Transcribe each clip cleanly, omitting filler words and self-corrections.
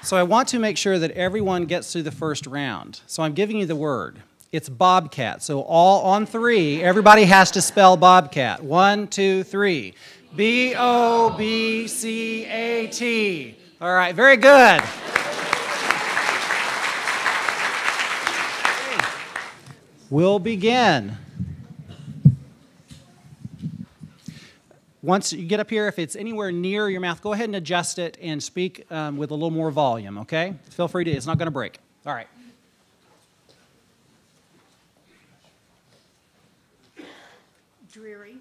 So I want to make sure that everyone gets through the first round. So I'm giving you the word. It's bobcat. So all on three, everybody has to spell bobcat. 1, 2, 3. B-O-B-C-A-T. All right, very good. We'll begin. Once you get up here, if it's anywhere near your mouth, go ahead and adjust it and speak with a little more volume, okay? Feel free to, it's not going to break. All right. Dreary.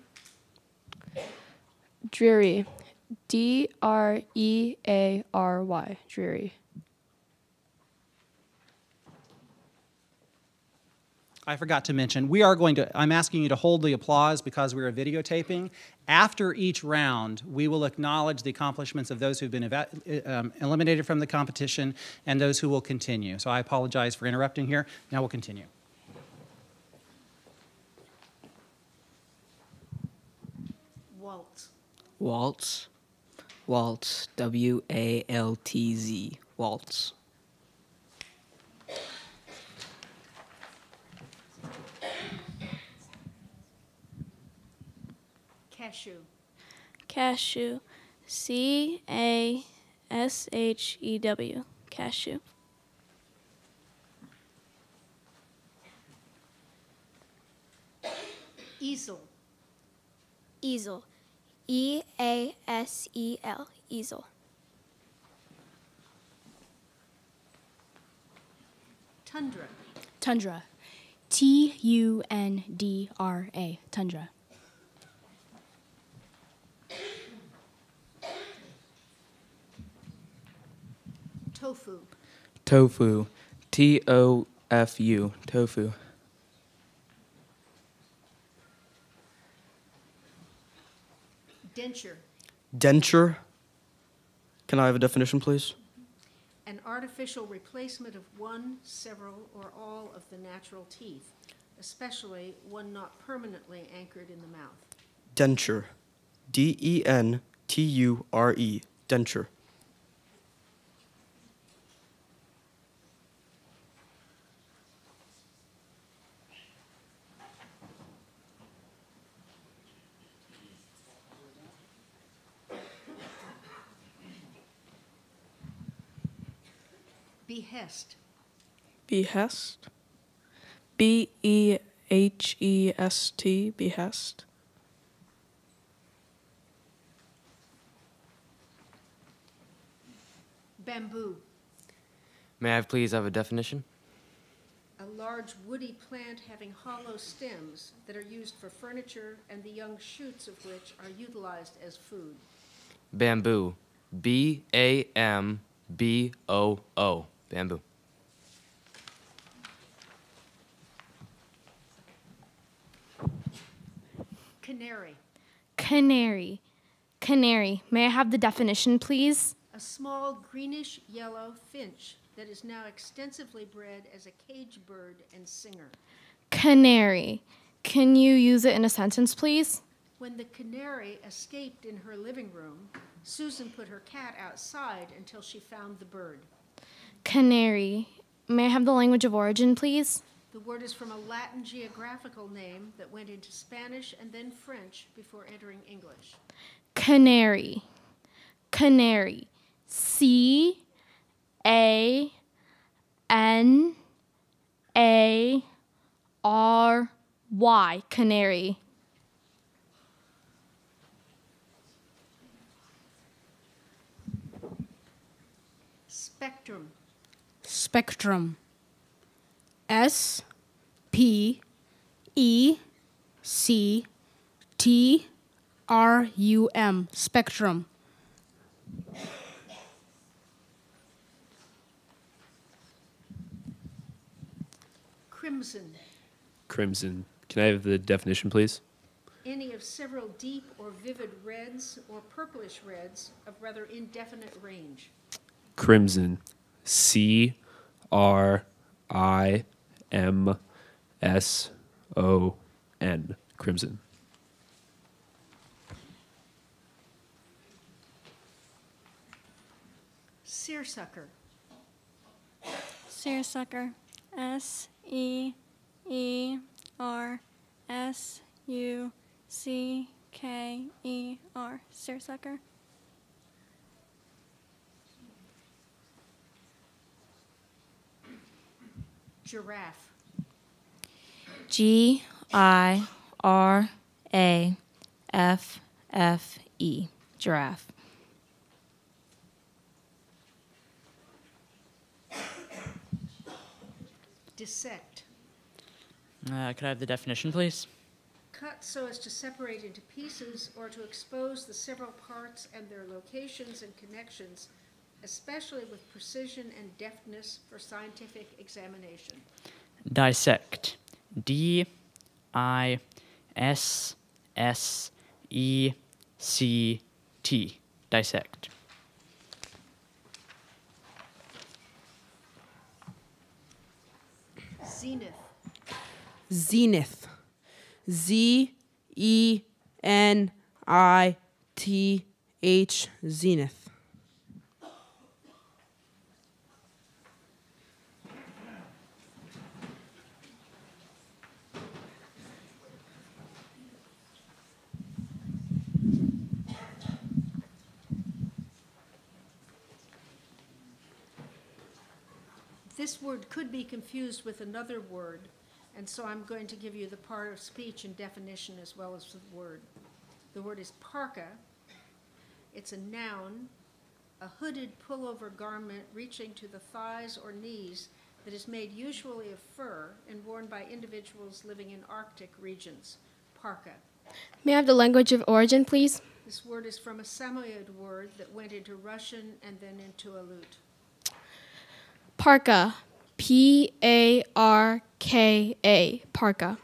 Dreary. D-R-E-A-R-Y. Dreary. I forgot to mention, I'm asking you to hold the applause because we are videotaping. After each round, we will acknowledge the accomplishments of those who've been eliminated from the competition and those who will continue. So I apologize for interrupting here. Now we'll continue. Waltz. Waltz. Waltz. W-A-L-T-Z. Waltz. Cashew. Cashew. C-A-S-H-E-W. Cashew. Easel. Easel. E-A-S-E-L. Easel. Tundra. Tundra. T-U-N-D-R-A. Tundra. Tofu. Tofu. T-O-F-U. Tofu. Denture. Denture. Can I have a definition, please? An artificial replacement of one, several, or all of the natural teeth, especially one not permanently anchored in the mouth. Denture. D-E-N-T-U-R-E. Denture. Behest. Behest. B-E-H-E-S-T. Behest. Bamboo. May I please have a definition? A large woody plant having hollow stems that are used for furniture and the young shoots of which are utilized as food. Bamboo. B-A-M-B-O-O. Bamboo. Canary. Canary. Canary. May I have the definition, please? A small greenish yellow finch that is now extensively bred as a cage bird and singer. Canary. Can you use it in a sentence, please? When the canary escaped in her living room, Susan put her cat outside until she found the bird. Canary. May I have the language of origin, please? The word is from a Latin geographical name that went into Spanish and then French before entering English. Canary. Canary. C-A-N-A-R-Y. Canary. Spectrum. Spectrum. S-P-E-C-T-R-U-M. Spectrum. Crimson. Crimson. Can I have the definition, please? Any of several deep or vivid reds or purplish reds of rather indefinite range. Crimson. C-R-I-M-S-O-N. Crimson. Seersucker. Seersucker. Seersucker. Seersucker. Giraffe. Giraffe. Giraffe. Dissect. Could I have the definition, please? Cut so as to separate into pieces or to expose the several parts and their locations and connections, especially with precision and deftness for scientific examination. Dissect. D-I-S-S-E-C-T. Dissect. Zenith. Zenith. Z-E-N-I-T-H. Zenith. This word could be confused with another word, and so I'm going to give you the part of speech and definition as well as the word. The word is parka. It's a noun, a hooded pullover garment reaching to the thighs or knees that is made usually of fur and worn by individuals living in Arctic regions. Parka. May I have the language of origin, please? This word is from a Samoyed word that went into Russian and then into Aleut. Parka. P-A-R-K-A. Parka.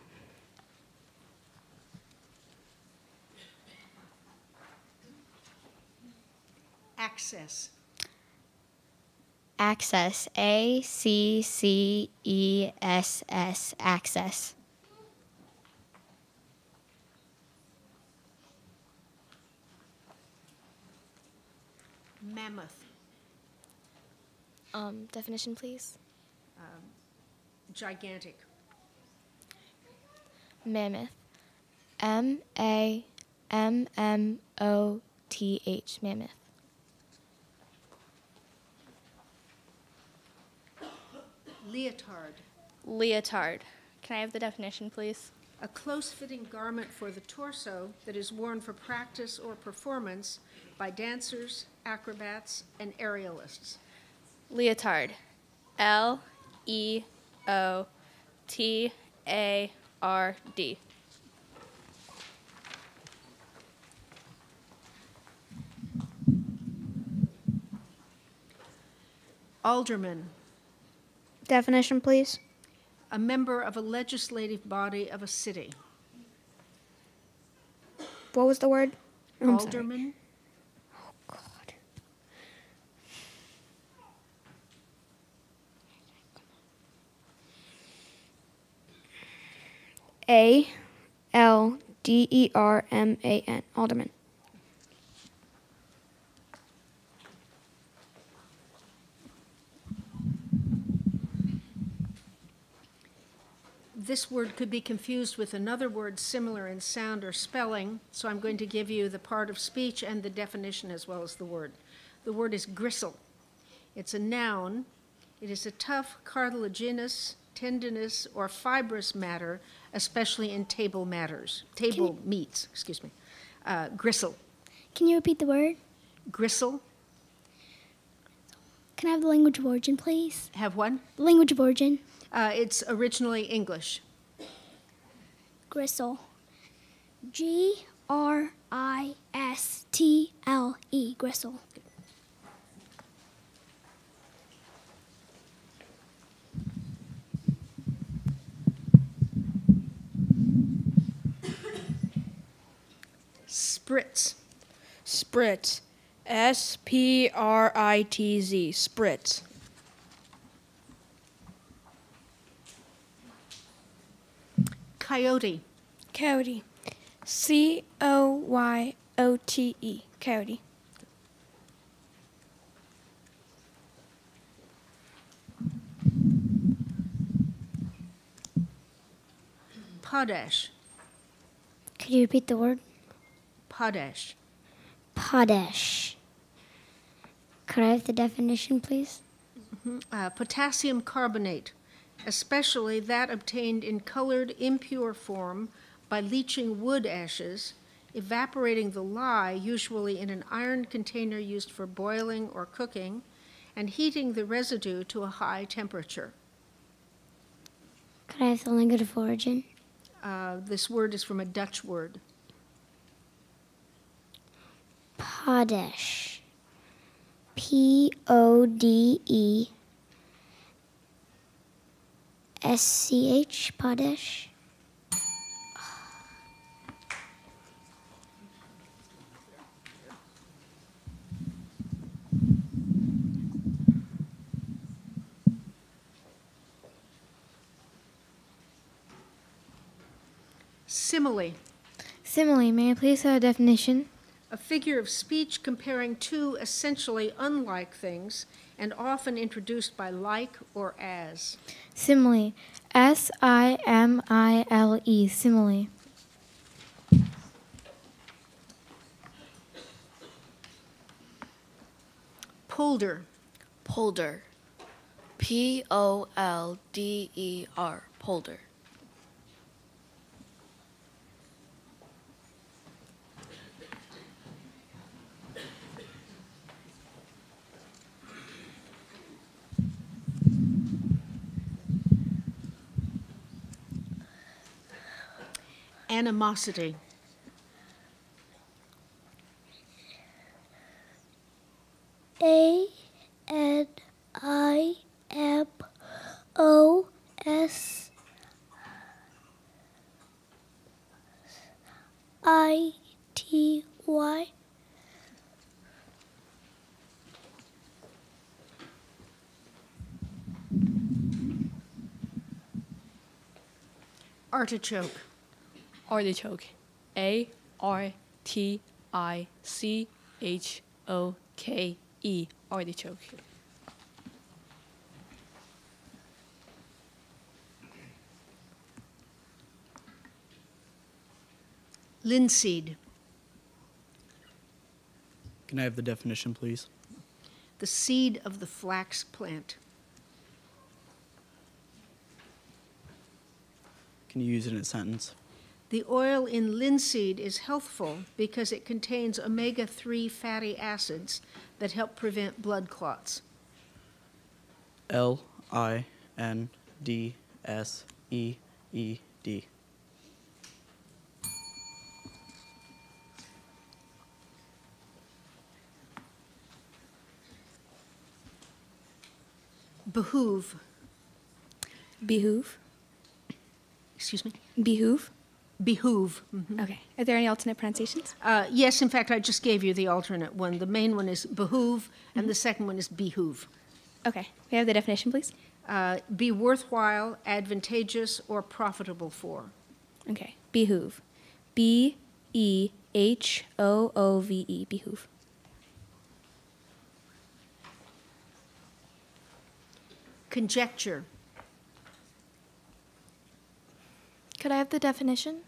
Access. Access. A-C-C-E-S-S. Access. Mammoth. Definition, please. Gigantic. Mammoth. M-A-M-M-O-T-H. Mammoth. Leotard. Leotard. Can I have the definition, please? A close-fitting garment for the torso that is worn for practice or performance by dancers, acrobats, and aerialists. Leotard. L-E-O-T-A-R-D. Alderman. Definition, please. A member of a legislative body of a city. What was the word? I'm sorry. Alderman. Oh, God. A-L-D-E-R-M-A-N. Alderman. This word could be confused with another word similar in sound or spelling, so I'm going to give you the part of speech and the definition as well as the word. The word is gristle. It's a noun. It is a tough, cartilaginous, tendinous, or fibrous matter, especially in table meats. Gristle. Can you repeat the word? Gristle. Can I have the language of origin, please? Have one? Language of origin. It's originally English. Gristle. G-R-I-S-T-L-E. Gristle. Spritz. Spritz. S-P-R-I-T-Z. Spritz. Coyote. Coyote. C-O-Y-O-T-E. Coyote. Potash. Could you repeat the word? Potash. Potash. Could I have the definition, please? Potassium carbonate, especially that obtained in colored impure form by leaching wood ashes, evaporating the lye, usually in an iron container used for boiling or cooking, and heating the residue to a high temperature. Could I have the language of origin? This word is from a Dutch word. Potash. Podesh. Potash. Simile. Simile, may I please have a definition? A figure of speech comparing two essentially unlike things and often introduced by like or as. Simile, S-I-M-I-L-E, simile. Polder. Polder. P-O-L-D-E-R. Polder. Animosity. A-N-I-M-O-S-I-T-Y. Artichoke. Artichoke. A-R-T-I-C-H-O-K-E. Artichoke. Linseed. Can I have the definition, please? The seed of the flax plant. Can you use it in a sentence? The oil in linseed is healthful because it contains omega-3 fatty acids that help prevent blood clots. L-I-N-D-S-E-E-D. Behoove. Behoove. Excuse me? Behoove. Behoove. Mhm. Okay. Are there any alternate pronunciations? Yes, in fact, I just gave you the alternate one. The main one is behoove, and the second one is behoove. Okay. We have the definition, please. Be worthwhile, advantageous, or profitable for. Okay. Behoove. B-E-H-O-O-V-E. Behoove. Conjecture. Could I have the definition?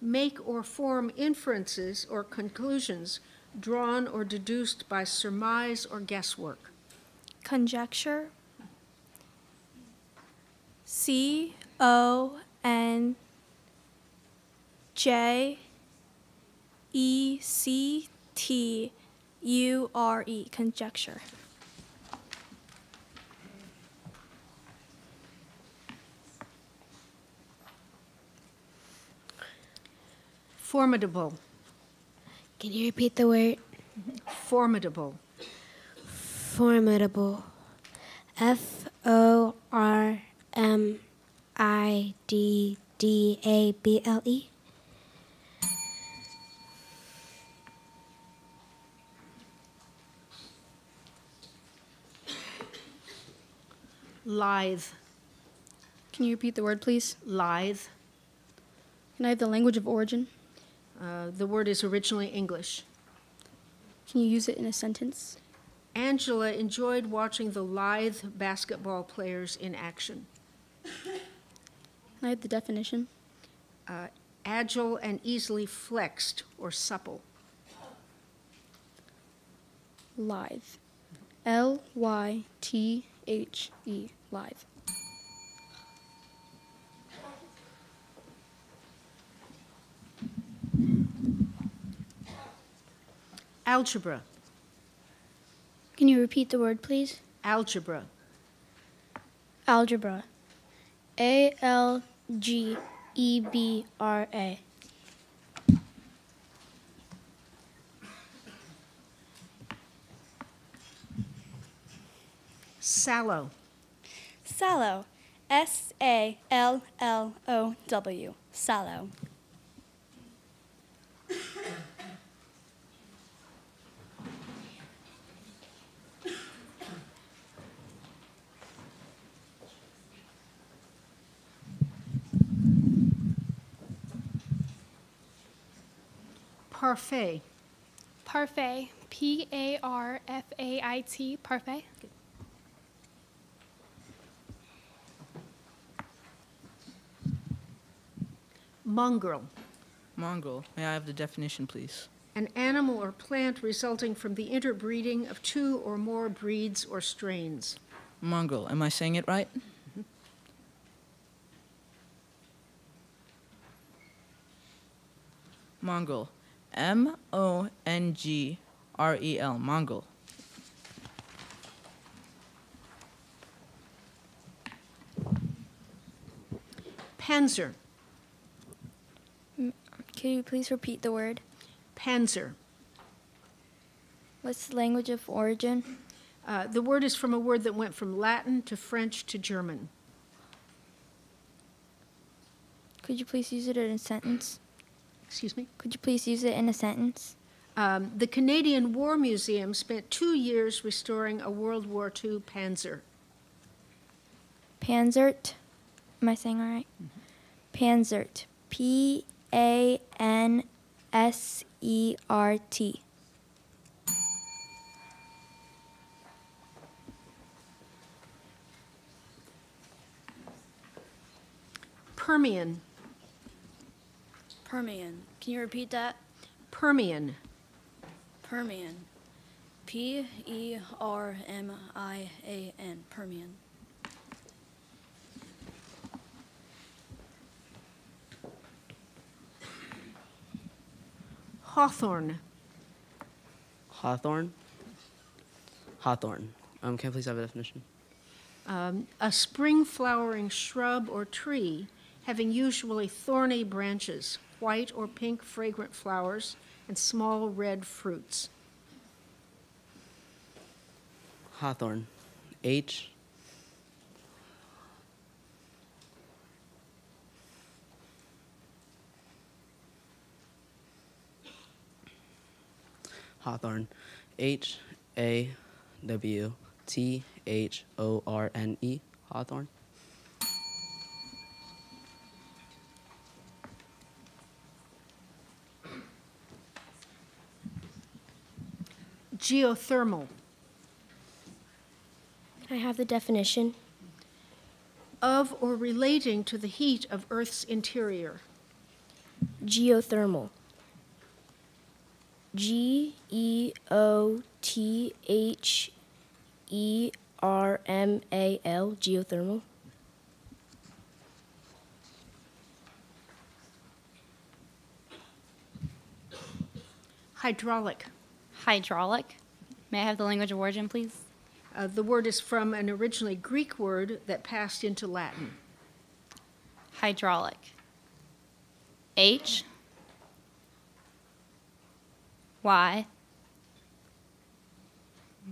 Make or form inferences or conclusions drawn or deduced by surmise or guesswork. Conjecture. C-O-N-J-E-C-T-U-R-E. Conjecture. Formidable. Can you repeat the word? Formidable. Formidable. F-O-R-M-I-D-D-A-B-L-E. Lithe. Can you repeat the word, please? Lithe. Can I have the language of origin? The word is originally English. Can you use it in a sentence? Angela enjoyed watching the lithe basketball players in action. Can I have the definition? agile and easily flexed or supple. Lithe. L-Y-T-H-E. Lithe. Algebra. Can you repeat the word, please? Algebra. Algebra. A-L-G-E-B-R-A. Sallow. Sallow. S-A-L-L-O-W. Sallow. Parfait. Parfait. P-A-R-F-A-I-T. Parfait. Mongrel. Mongrel. May I have the definition, please? An animal or plant resulting from the interbreeding of two or more breeds or strains. Mongrel. Am I saying it right? Mongrel. M-O-N-G-R-E-L. Mongrel. Panzer. Can you please repeat the word? Panzer. What's the language of origin? The word is from a word that went from Latin to French to German. Could you please use it in a sentence? Excuse me? Could you please use it in a sentence? The Canadian War Museum spent 2 years restoring a World War II Panzer. Panzert. Am I saying all right? Panzert. P-A-N-S-E-R-T. Permian. Permian. Can you repeat that? Permian. Permian. P-E-R-M-I-A-N. Permian. Hawthorne. Hawthorn. Hawthorn. Can I please have a definition? A spring-flowering shrub or tree having usually thorny branches, white or pink fragrant flowers, and small red fruits. Hawthorn. H. Hawthorne. H-A-W-T-H-O-R-N-E. Hawthorne. Geothermal. Can I have the definition? Of or relating to the heat of Earth's interior. Geothermal. G-E-O-T-H-E-R-M-A-L. Geothermal. Hydraulic. Hydraulic. May I have the language of origin, please? The word is from an originally Greek word that passed into Latin. Hydraulic. H. Y.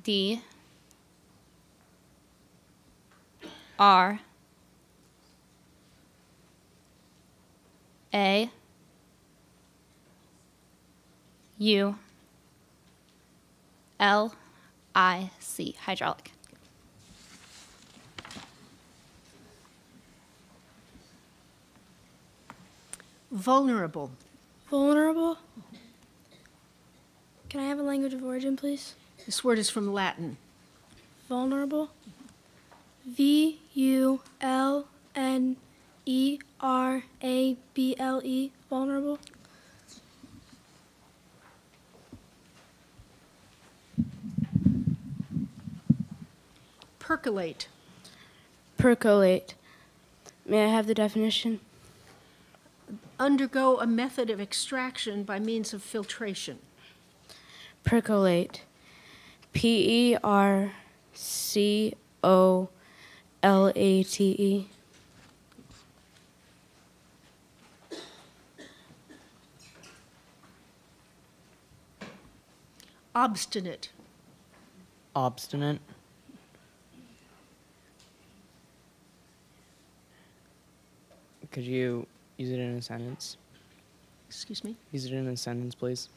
D. R. A. U. L-I-C. Hydraulic. Vulnerable. Vulnerable. Can I have a language of origin, please? This word is from Latin. Vulnerable. V-U-L-N-E-R-A-B-L-E. E-R-A-B-L-E, vulnerable. Percolate. Percolate. May I have the definition? Undergo a method of extraction by means of filtration. Percolate. P-E-R-C-O-L-A-T-E. Obstinate. Obstinate. Could you use it in a sentence? Excuse me? Use it in a sentence, please.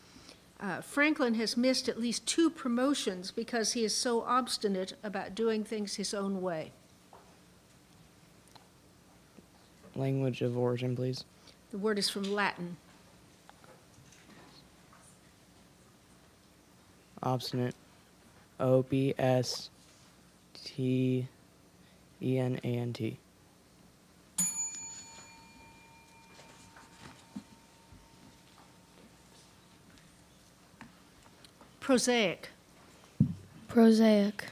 Franklin has missed at least 2 promotions because he is so obstinate about doing things his own way. Language of origin, please. The word is from Latin. Obstinate. O-B-S-T-E-N-A-N-T. Prosaic. Prosaic.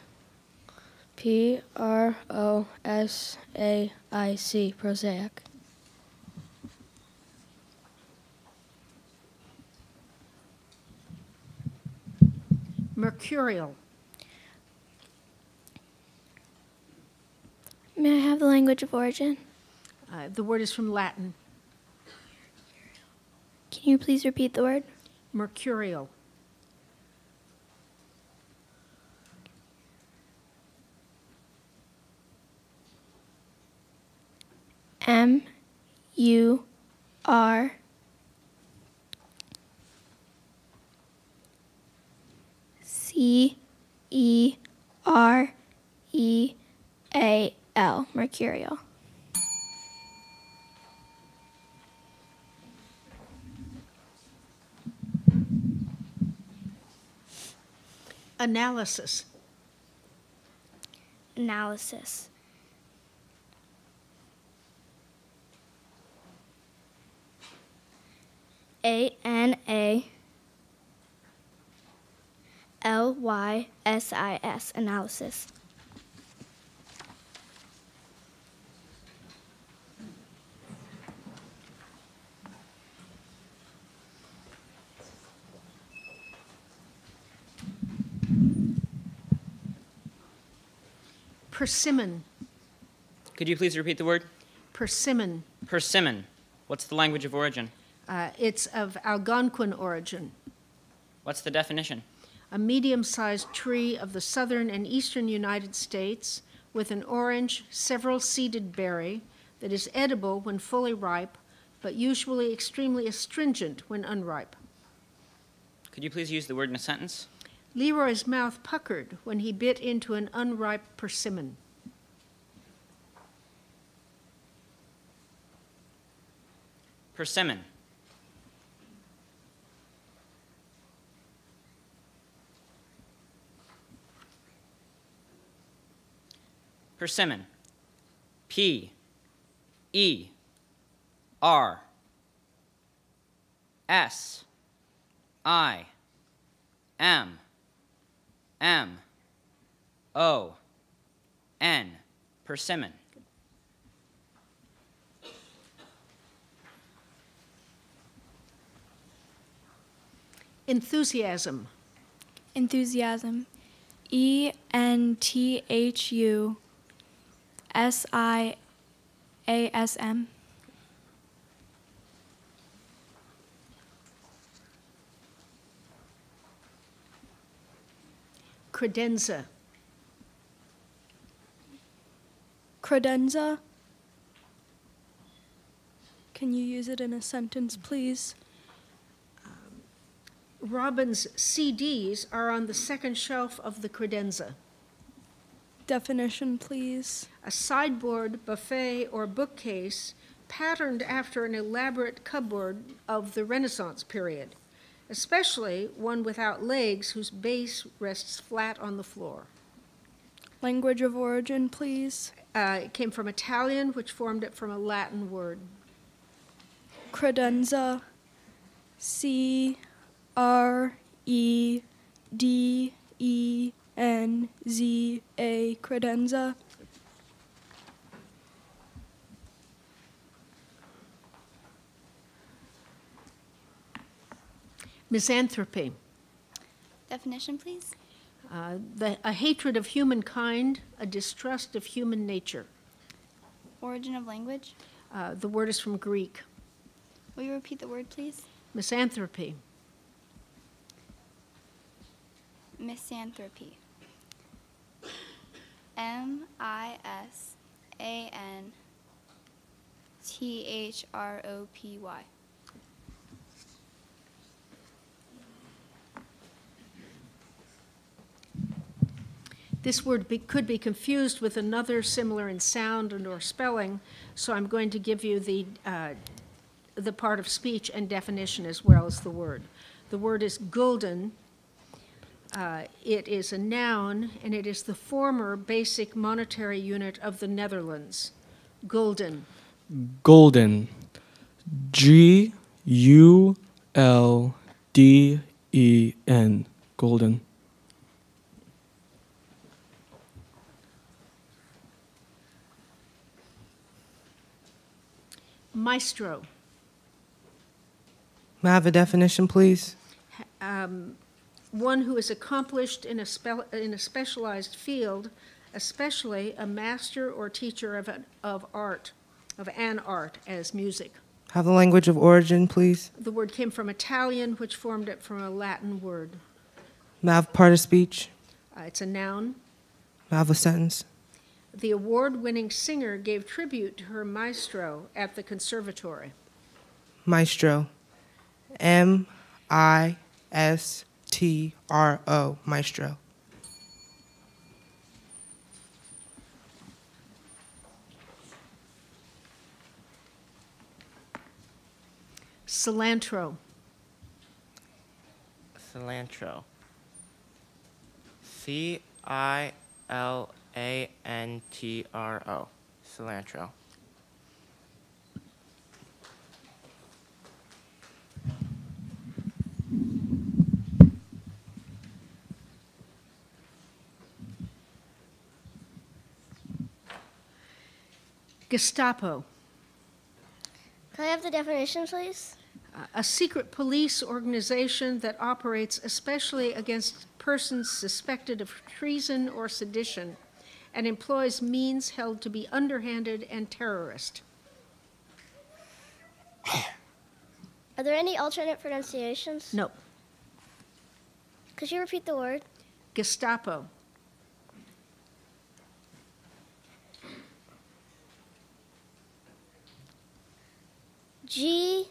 P-R-O-S-A-I-C, prosaic. Mercurial. May I have the language of origin? The word is from Latin. Can you please repeat the word? Mercurial. M-U-R C-E-R-E-A-L, mercurial. Analysis. Analysis. A-N-A-L-Y-S-I-S, analysis. Persimmon. Could you please repeat the word? Persimmon. Persimmon. What's the language of origin? It's of Algonquin origin. What's the definition? A medium-sized tree of the southern and eastern United States with an orange, several-seeded berry that is edible when fully ripe, but usually extremely astringent when unripe. Could you please use the word in a sentence? Leroy's mouth puckered when he bit into an unripe persimmon. Persimmon. Persimmon. P E R S I M M O N. Persimmon. Enthusiasm. Enthusiasm. E-N-T-H-U-S-I-A-S-M. Credenza. Credenza. Can you use it in a sentence, please? Robin's CDs are on the second shelf of the credenza. Definition, please. A sideboard, buffet, or bookcase patterned after an elaborate cupboard of the Renaissance period, especially one without legs whose base rests flat on the floor. Language of origin, please. It came from Italian, which formed it from a Latin word. Credenza. C-R-E-D-E-N-Z-A. Credenza. Misanthropy. Definition, please. A hatred of humankind, a distrust of human nature. Origin of language. The word is from Greek. Will you repeat the word, please? Misanthropy. Misanthropy. M-I-S-A-N-T-H-R-O-P-Y. This word could be confused with another similar in sound and or spelling, so I'm going to give you the part of speech and definition as well as the word. The word is gulden. It is a noun, and it is the former basic monetary unit of the Netherlands. Gulden. Golden. G-U-L-D-E-N. Golden. Maestro. May I have a definition, please? One who is accomplished in a specialized field, especially a master or teacher of an art, as music. Have the language of origin, please? The word came from Italian, which formed it from a Latin word. May I have part of speech? It's a noun. May I have a sentence? The award-winning singer gave tribute to her maestro at the conservatory. Maestro. M-I-S-T-R-O. Maestro. Cilantro. Cilantro. C-I-L-A-N-T-R-O. Cilantro. Gestapo. Can I have the definition, please? A secret police organization that operates especially against persons suspected of treason or sedition and employs means held to be underhanded and terrorist. Are there any alternate pronunciations? No. Could you repeat the word? Gestapo. G-E-S-T-A-P-O.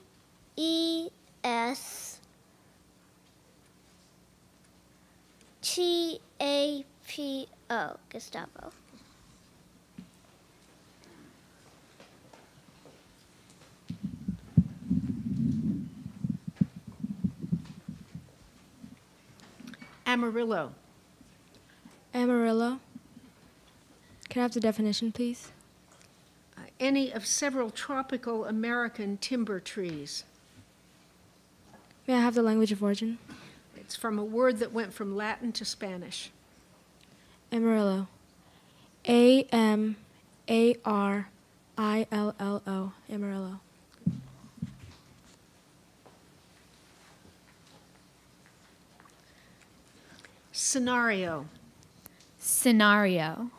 Gestapo. Amarillo. Amarillo. Can I have the definition, please? Any of several tropical American timber trees. May I have the language of origin? It's from a word that went from Latin to Spanish. Amarillo. A-M-A-R-I-L-L-O. Amarillo. Scenario. Scenario.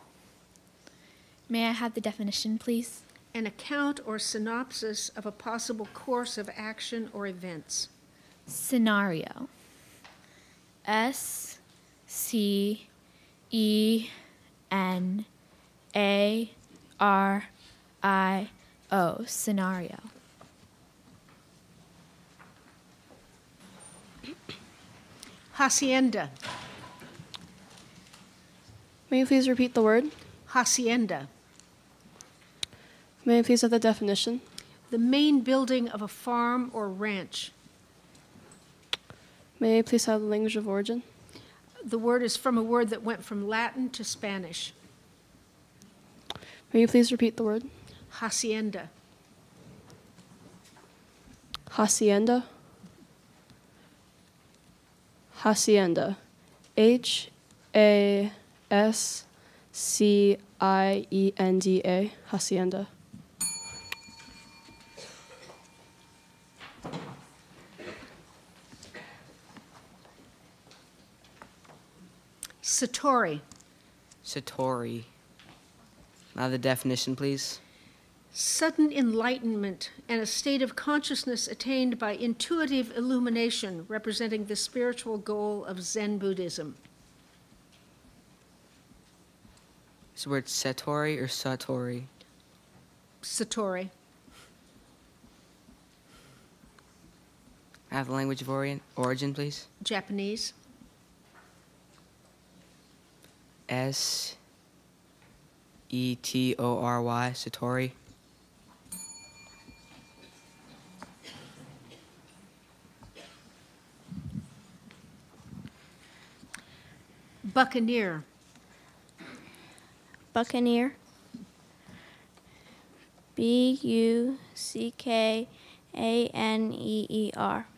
May I have the definition, please? An account or synopsis of a possible course of action or events. Scenario. S-C-E-N-A-R-I-O. Scenario. Hacienda. May you please repeat the word? Hacienda. May I please have the definition? The main building of a farm or ranch. May I please have the language of origin? The word is from a word that went from Latin to Spanish. Will you please repeat the word? Hacienda. Hacienda. Hacienda. H-A-S-C-I-E-N-D-A. Hacienda. Satori. Satori. Now the definition, please. Sudden enlightenment and a state of consciousness attained by intuitive illumination, representing the spiritual goal of Zen Buddhism. Is the word satori or satori? Satori. I have the language of origin, please. Japanese. S-E-T-O-R-Y, satori. Buccaneer. Buccaneer. B-U-C-K-A-N-E-E-R.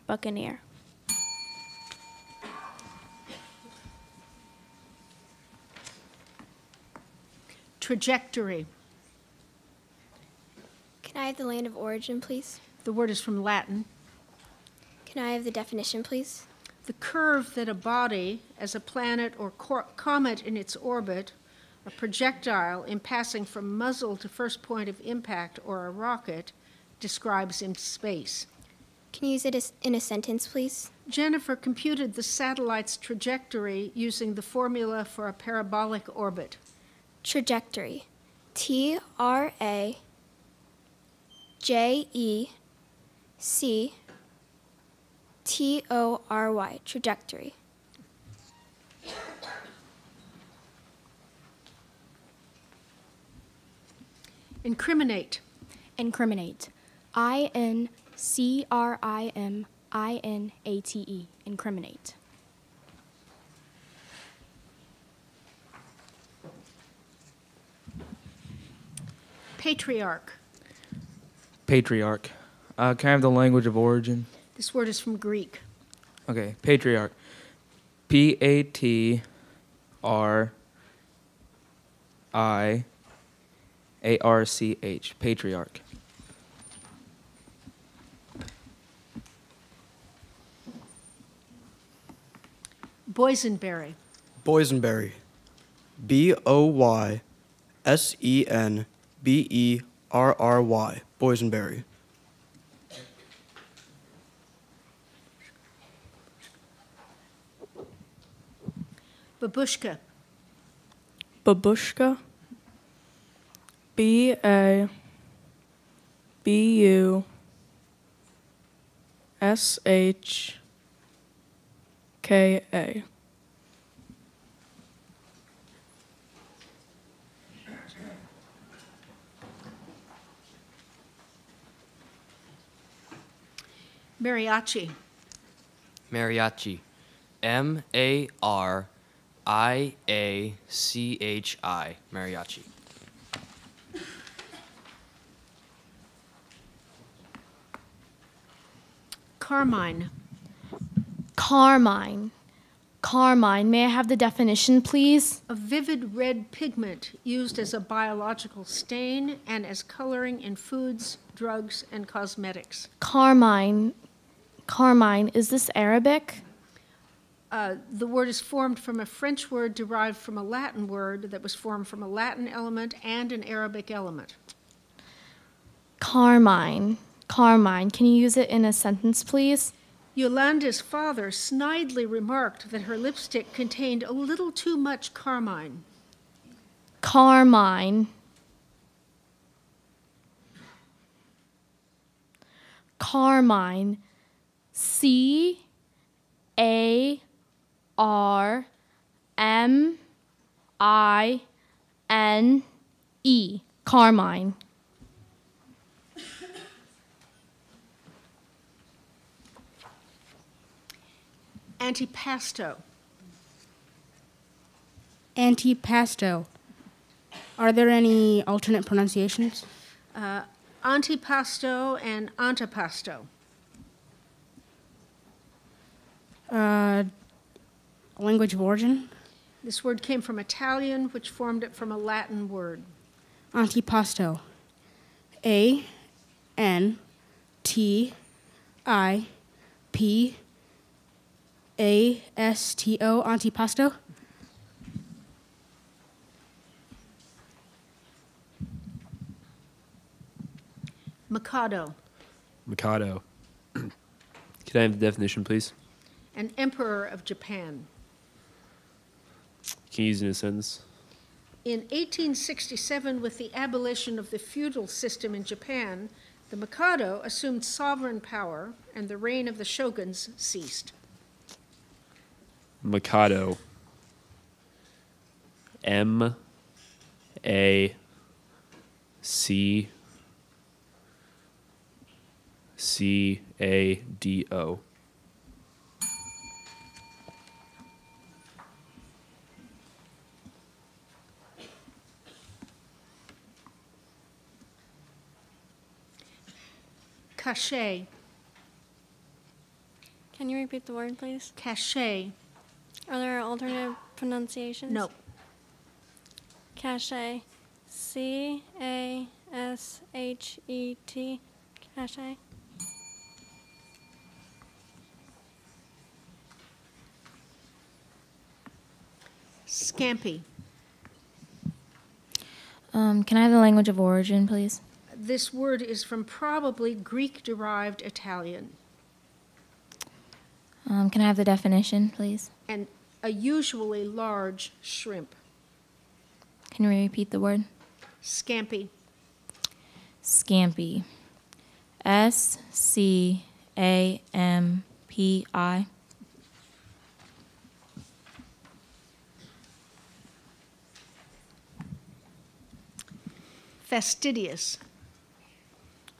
Buccaneer. Trajectory. Can I have the land of origin, please? The word is from Latin. Can I have the definition, please? The curve that a body, as a planet or comet in its orbit, a projectile in passing from muzzle to first point of impact, or a rocket, describes in space. Can you use it in a sentence, please? Jennifer computed the satellite's trajectory using the formula for a parabolic orbit. Trajectory. T-R-A-J-E-C-T-O-R-Y. Trajectory. Incriminate. Incriminate. I-N-C-R-I-M-I-N-A-T-E. Incriminate. Patriarch. Patriarch. Can I have the language of origin? This word is from Greek. Okay, patriarch. P-A-T-R-I-A-R-C-H. Patriarch. Boysenberry. Boysenberry. B-O-Y-S-E-N-B-E-R-R-Y. Boysenberry. Babushka. Babushka. B-A-B-U-S-H-K-A. Mariachi. Mariachi. M-A-R-I-A-C-H-I. Mariachi. Carmine. Carmine. Carmine. May I have the definition, please? A vivid red pigment used as a biological stain and as coloring in foods, drugs, and cosmetics. Carmine. Carmine. Is this Arabic? The word is formed from a French word derived from a Latin word that was formed from a Latin element and an Arabic element. Carmine. Carmine. Can you use it in a sentence, please? Yolanda's father snidely remarked that her lipstick contained a little too much carmine. Carmine. Carmine. C-A-R-M-I-N-E. Carmine. Antipasto. Antipasto. Are there any alternate pronunciations? Antipasto and antipasto. Language of origin? This word came from Italian, which formed it from a Latin word. Antipasto. A N T I P A S T O. Antipasto. Mikado, Mikado. Can I have the definition, please? an emperor of Japan. Can you use it in a sentence? In 1867, with the abolition of the feudal system in Japan, the Mikado assumed sovereign power and the reign of the shoguns ceased. Mikado. M A C C A D O. Cachet, Can you repeat the word, please? cachet, Are there alternate pronunciations? no, Cachet. C-A-S-H-E-T. Cachet. scampi. Can I have the language of origin, please? This word is from probably Greek-derived Italian, Can I have the definition, please? and a usually large shrimp. Can you repeat the word? Scampi. Scampi. S-C-A-M-P-I. Fastidious.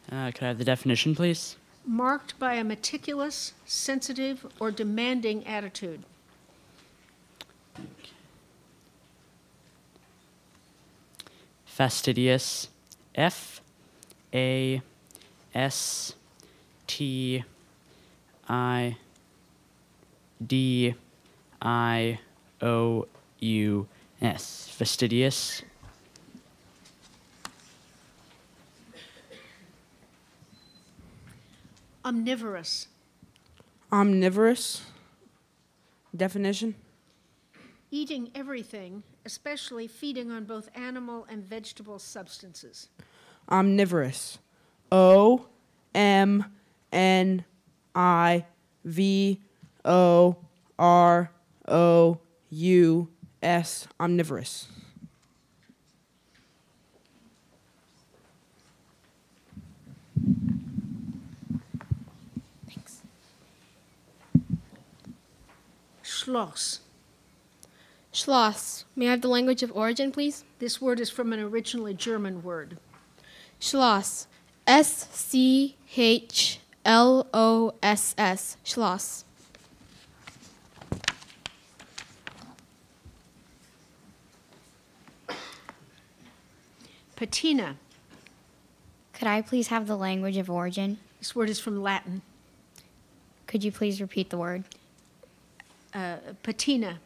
Could I have the definition, please? Marked by a meticulous, sensitive, or demanding attitude. Fastidious. F A S T I D I O U S. Fastidious. Omnivorous. Omnivorous. Definition? Eating everything, especially feeding on both animal and vegetable substances. Omnivorous. O-M-N-I-V-O-R-O-U-S. Omnivorous. Schloss. Schloss. May I have the language of origin, please? This word is from an originally German word. Schloss. S-C-H-L-O-S-S. Schloss. Patina. Could I please have the language of origin? This word is from Latin. Could you please repeat the word? Patina.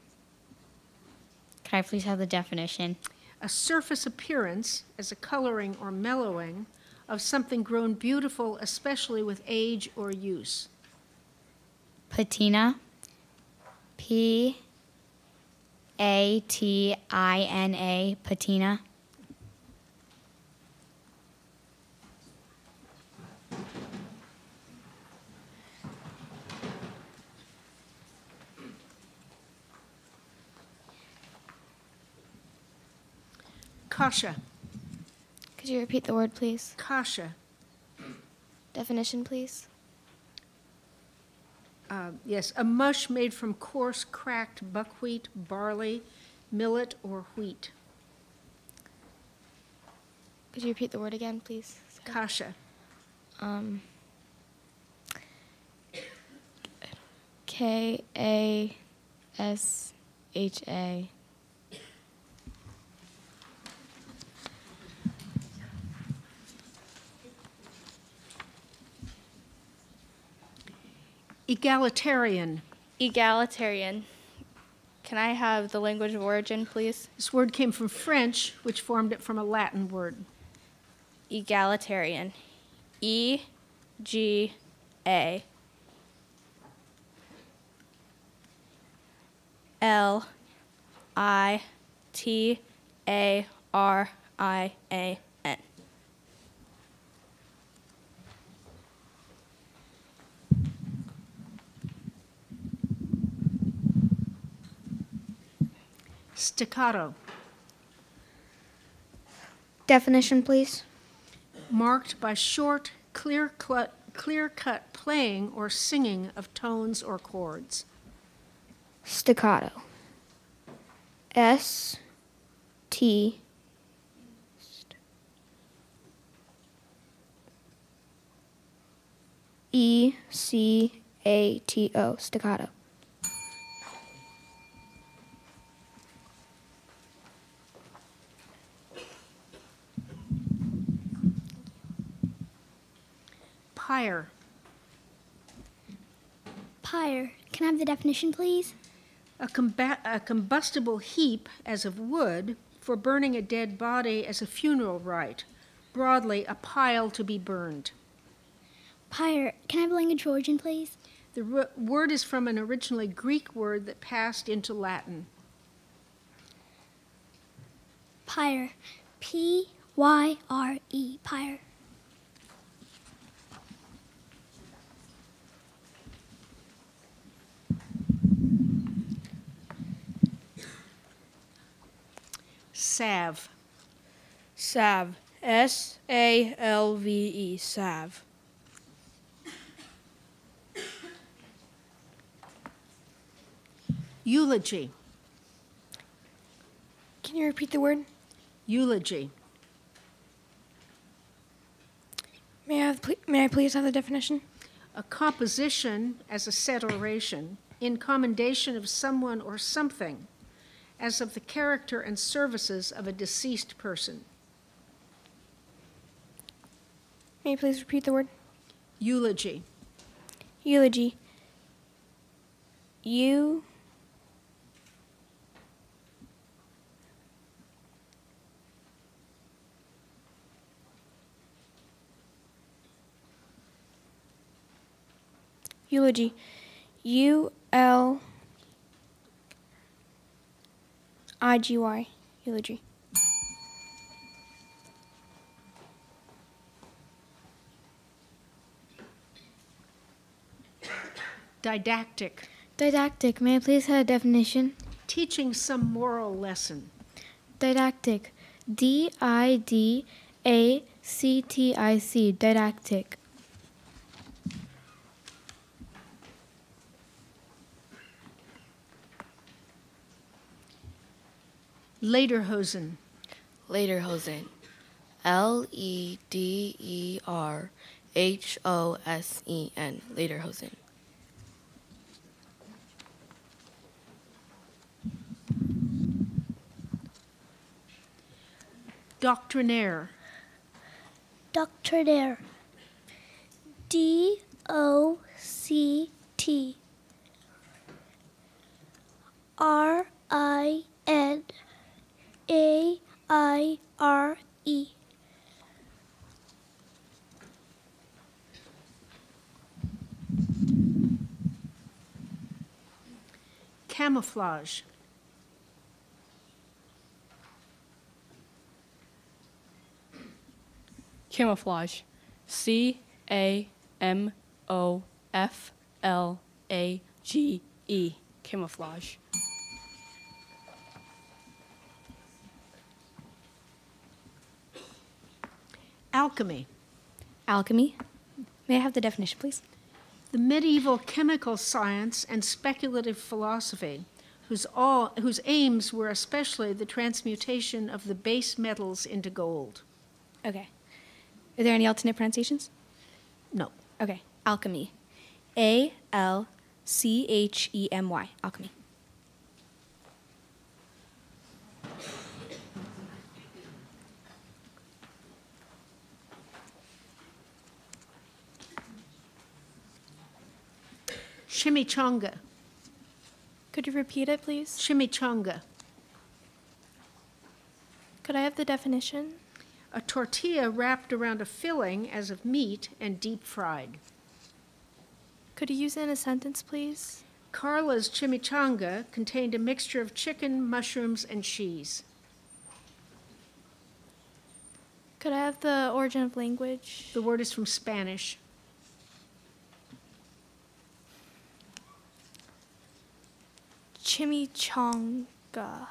Could I please have the definition? A surface appearance as a coloring or mellowing of something grown beautiful, especially with age or use. Patina. P-A-T-I-N-A. Patina. Kasha. Could you repeat the word, please? Kasha. Definition, please. Yes, a mush made from coarse, cracked buckwheat, barley, millet, or wheat. Could you repeat the word again, please? Kasha. K-A-S-H-A. Egalitarian. Egalitarian. Can I have the language of origin, please? This word came from French, which formed it from a Latin word. Egalitarian. E-G-A. L-I-T-A-R-I-A-N. Staccato. Definition, please. Marked by short, clear-cut playing or singing of tones or chords. Staccato. S-T. E-C-A-T-O. Staccato. Pyre. Pyre. Can I have the definition, please? A combustible heap, as of wood, for burning a dead body as a funeral rite. Broadly, a pile to be burned. Pyre. Can I have a language of origin, please? The word is from an originally Greek word that passed into Latin. Pyre. P-Y-R-E. Pyre. Salve. Salve. S-A-L-V-E. Salve. Eulogy. Can you repeat the word? Eulogy. May I please have the definition? A composition as a set oration in commendation of someone or something, as of the character and services of a deceased person. May you please repeat the word? Eulogy. Eulogy. Eulogy. U-L-I-G-Y. Eulogy. Didactic. Didactic. May I please have a definition? Teaching some moral lesson. Didactic. D-I-D-A-C-T-I-C. Didactic. Lederhosen. Lederhosen. L-E-D-E-R-H-O-S-E-N. Lederhosen. Doctrinaire. Doctrinaire. D-O-C-T-R-I-N-A-I-R-E. Camouflage. Camouflage. C-A-M-O-F-L-A-G-E. Camouflage. Alchemy. Alchemy. May I have the definition, please? The medieval chemical science and speculative philosophy, whose aims were especially the transmutation of the base metals into gold. Okay. Are there any alternate pronunciations? No. Okay. Alchemy. A-L-C-H-E-M-Y. Alchemy. Chimichanga. Could you repeat it, please? Chimichanga. Could I have the definition? A tortilla wrapped around a filling as of meat and deep fried. Could you use it in a sentence, please? Carla's chimichanga contained a mixture of chicken, mushrooms, and cheese. Could I have the origin of language? The word is from Spanish. Chimichanga.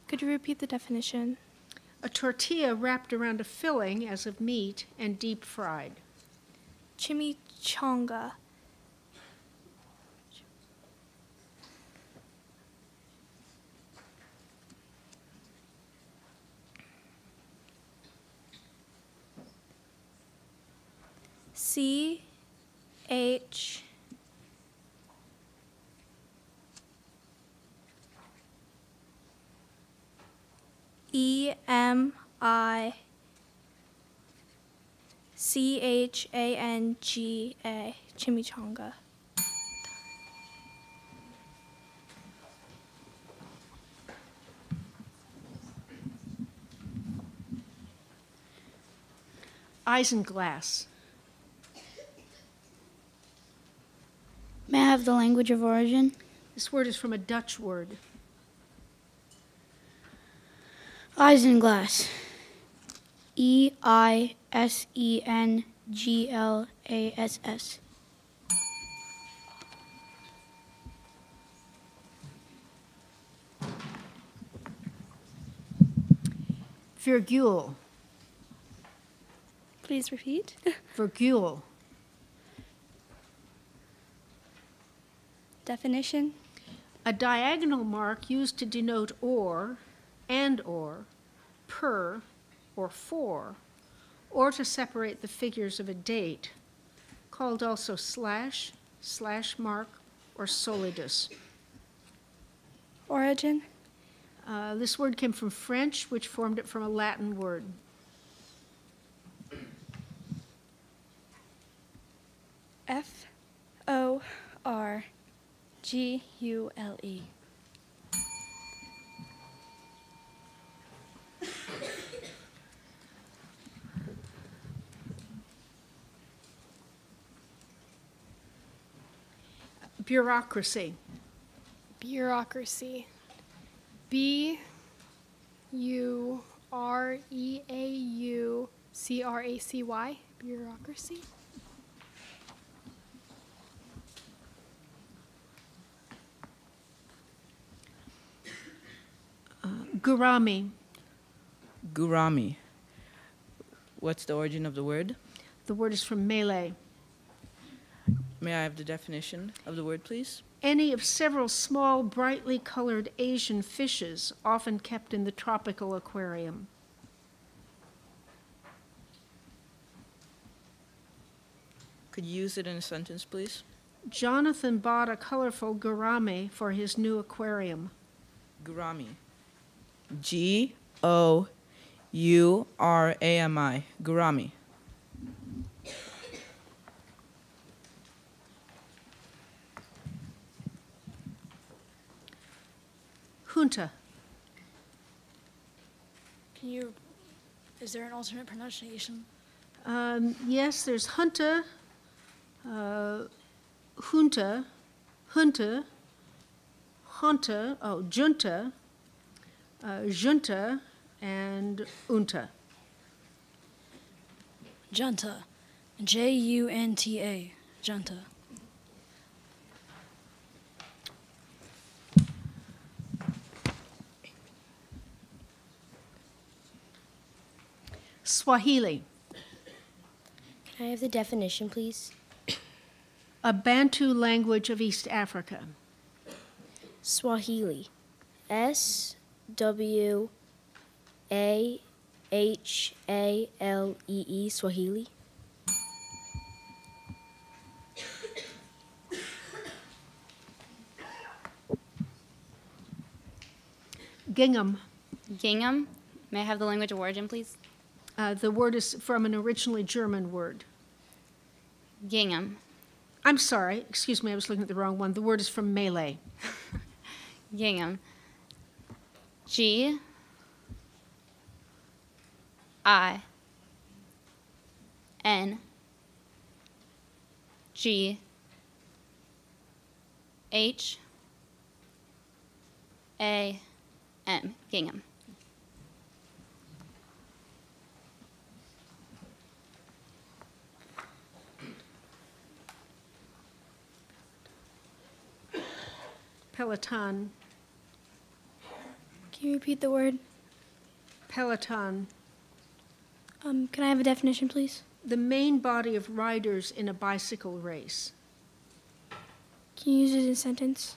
Could you repeat the definition? A tortilla wrapped around a filling as of meat and deep fried. Chimichanga. C-H E-M-I-C-H-A-N-G-A, chimichanga. Isinglass. May I have the language of origin? This word is from a Dutch word. Isinglass. E-I-S-E-N-G-L-A-S-S. Virgule. Please repeat. Virgule. Definition? A diagonal mark used to denote or, and or, per, or for, or to separate the figures of a date, called also slash, slash mark, or solidus. Origin? This word came from French, which formed it from a Latin word. F-O-R-G-U-L-E. Bureaucracy. Bureaucracy. B-U-R-E-A-U-C-R-A-C-Y. Bureaucracy. Gurami. Gurami. What's the origin of the word? The word is from Malay. May I have the definition of the word, please? Any of several small, brightly colored Asian fishes, often kept in the tropical aquarium. Could you use it in a sentence, please? Jonathan bought a colorful gurami for his new aquarium. Gurami. G-O-U-R-A-M-I. Gurami. Junta. Is there an alternate pronunciation? Yes, there's junta, junta, junta, junta, junta, and unta. Junta. J-U-N-T-A. Junta. Swahili. Can I have the definition, please? A Bantu language of East Africa. Swahili. S-W-A-H-A-L-E-E. Swahili. Gingham. Gingham. May I have the language of origin, please? The word is from an originally German word. Gingham. I'm sorry, excuse me, I was looking at the wrong one. The word is from Malay. Gingham. G I N G H A M. Gingham. Peloton. Can you repeat the word? Peloton. Can I have a definition, please? The main body of riders in a bicycle race. Can you use it in a sentence?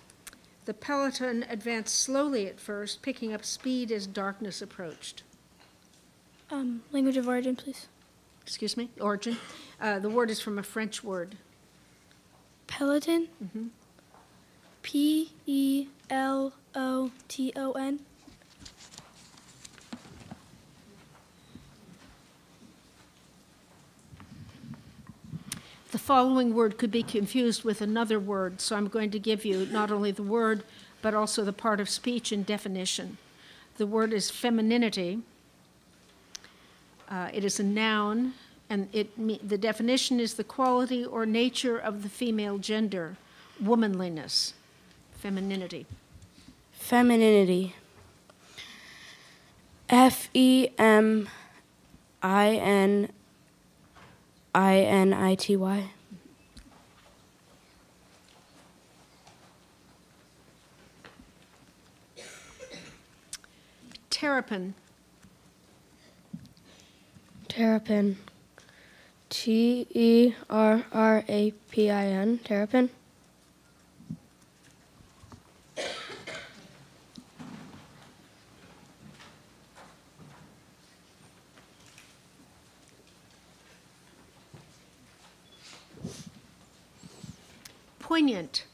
The peloton advanced slowly at first, picking up speed as darkness approached. Language of origin, please. Excuse me, origin. The word is from a French word. Peloton? Mm-hmm. Peloton. The following word could be confused with another word, so I'm going to give you not only the word, but also the part of speech and definition. The word is femininity. It is a noun, and the definition is the quality or nature of the female gender, womanliness, femininity. Femininity. FEMININITY. Terrapin. Terrapin. TERRAPIN. Terrapin. Poignant.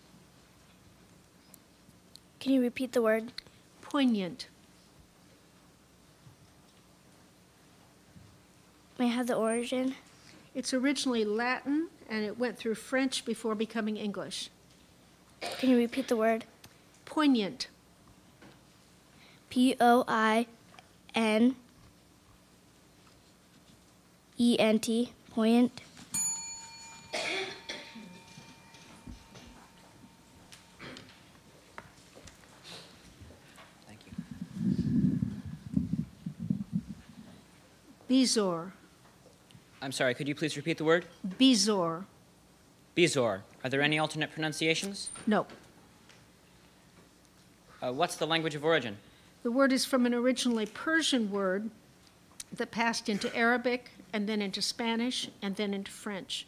Can you repeat the word? Poignant. May I have the origin? It's originally Latin, and it went through French before becoming English. Can you repeat the word? Poignant. POINENT. Poignant. Bezoar. I'm sorry, could you please repeat the word? Bezoar. Bezor. Are there any alternate pronunciations? No. What's the language of origin? The word is from an originally Persian word that passed into Arabic and then into Spanish and then into French.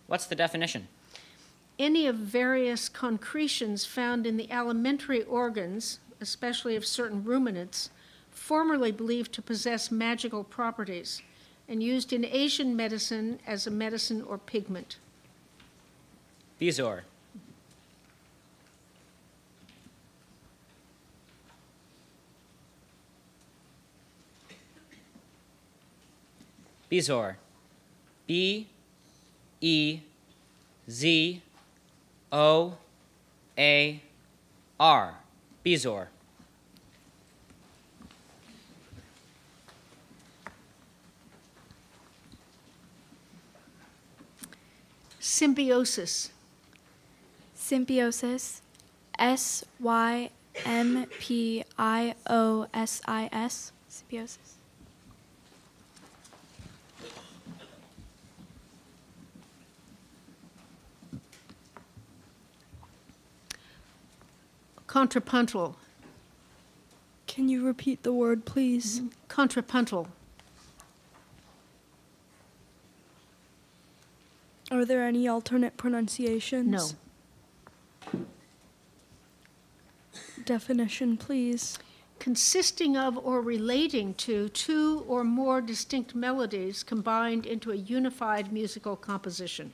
What's the definition? Any of various concretions found in the alimentary organs, especially of certain ruminants, formerly believed to possess magical properties and used in Asian medicine as a medicine or pigment. Bezor. Bezor. B-E-Z-O-A-R. Bezor. Symbiosis. Symbiosis. SYMPIOSIS. Symbiosis. Contrapuntal. Can you repeat the word, please? Contrapuntal. Are there any alternate pronunciations? No. Definition, please. Consisting of or relating to two or more distinct melodies combined into a unified musical composition.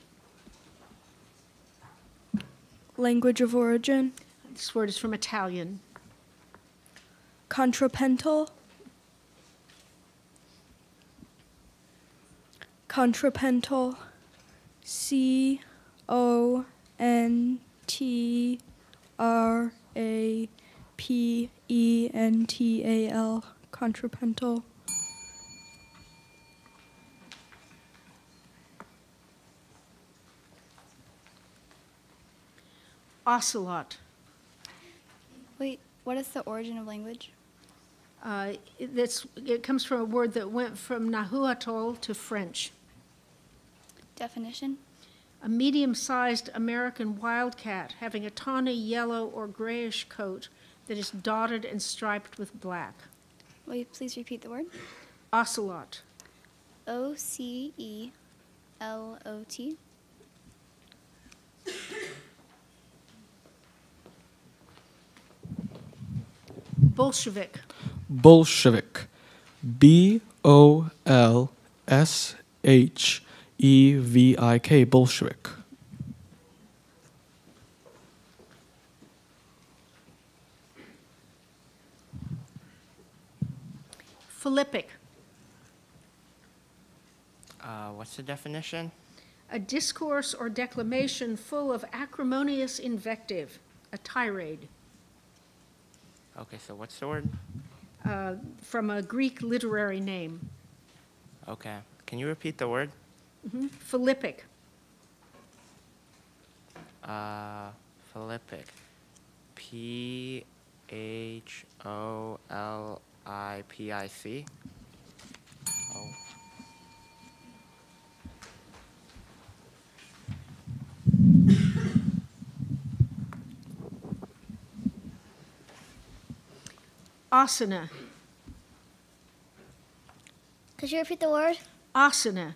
Language of origin. This word is from Italian. Contrapuntal. contrapuntal, CONTRAPENTAL, contrapuntal. Ocelot. Wait, what is the origin of language? It comes from a word that went from Nahuatl to French. Definition? A medium-sized American wildcat having a tawny yellow or grayish coat that is dotted and striped with black. Will you please repeat the word? Ocelot. OCELOT. Bolshevik. Bolshevik. BOLSHEVIK. Bolshevik. Philippic. What's the definition? A discourse or declamation full of acrimonious invective, a tirade. Okay, so what's the word? From a Greek literary name. Okay. Can you repeat the word? Philippic. Philippic. PHOLIPIC. Oh. Asana. Could you repeat the word? Asana.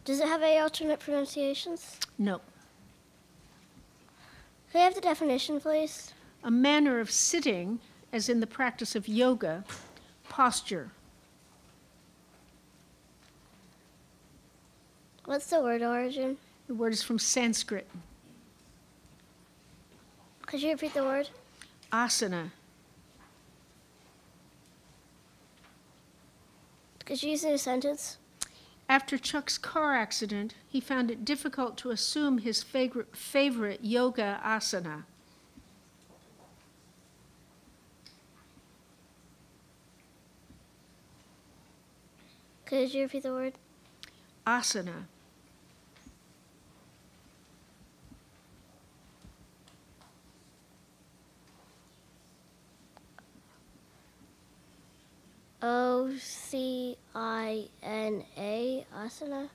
Does it have any alternate pronunciations? No. Could I have the definition, please? A manner of sitting, as in the practice of yoga, posture. What's the word origin? The word is from Sanskrit. Could you repeat the word? Asana. Could you use it in a sentence? After Chuck's car accident, he found it difficult to assume his favorite yoga asana. Could you repeat the word? Asana. OCINA, asana.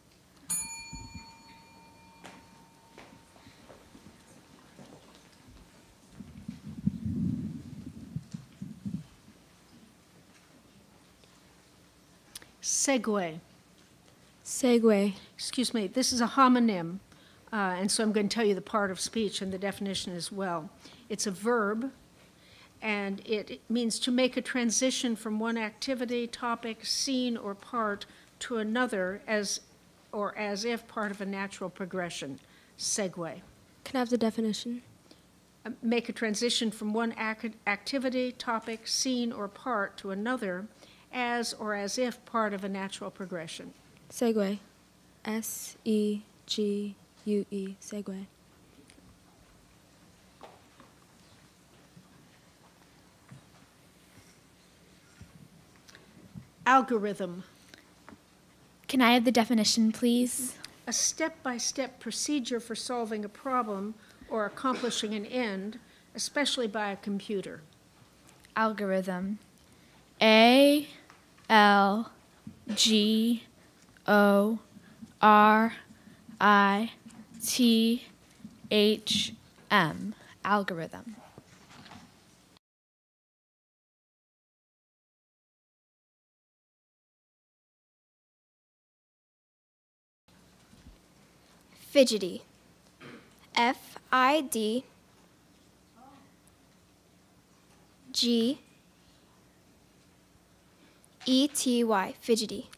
Segue. Segue. Excuse me, this is a homonym, and so I'm going to tell you the part of speech and the definition as well. It's a verb, and it means to make a transition from one activity, topic, scene, or part to another as if part of a natural progression. Segue. Can I have the definition? Make a transition from one activity, topic, scene, or part to another as if part of a natural progression. Segue. SEGUE. Segue. Algorithm. Can I have the definition, please? A step-by-step procedure for solving a problem or accomplishing an end, especially by a computer. Algorithm. ALGORITHM. Algorithm. Fidgety. FIDGETY. Fidgety.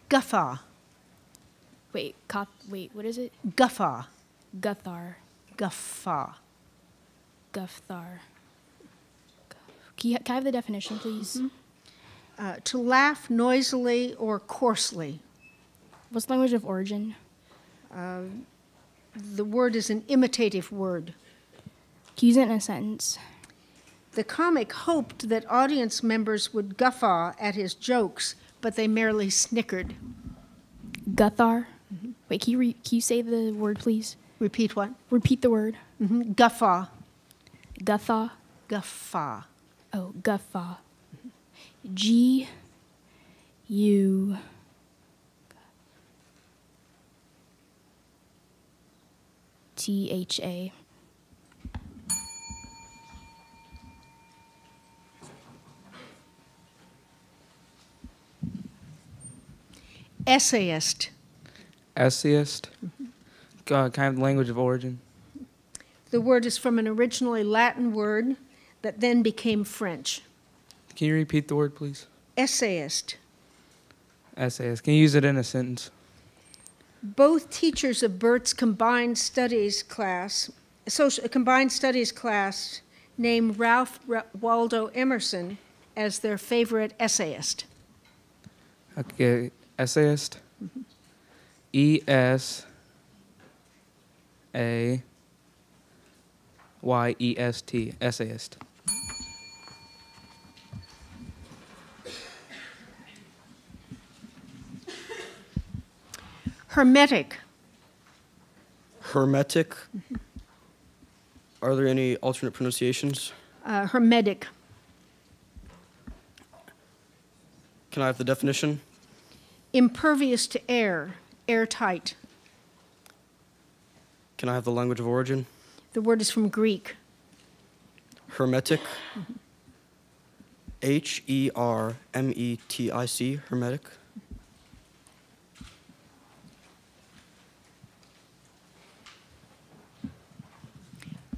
Guffaw. Wait, what is it? Guffaw. Guthar. Guffaw. Gufthar. Can I have the definition, please? To laugh noisily or coarsely. What's the language of origin? The word is an imitative word. Can you use it in a sentence? The comic hoped that audience members would guffaw at his jokes, but they merely snickered. Guthar? Wait, can you say the word, please? Repeat what? Repeat the word. Guffaw. Guthaw? Guffaw. Oh, guffaw. G-U... T-H-A. Essayist. Essayist. Can I have the language of origin? The word is from an originally Latin word that then became French. Can you repeat the word, please? Essayist. Essayist. Can you use it in a sentence? Both teachers of Bert's combined studies class named Ralph Waldo Emerson as their favorite essayist. Okay, essayist. E-S-A-Y-E-S-T, essayist. Hermetic. Hermetic. Are there any alternate pronunciations? Hermetic. Can I have the definition? Impervious to air, airtight. Can I have the language of origin? The word is from Greek. Hermetic. H-E-R-M-E-T-I-C, hermetic.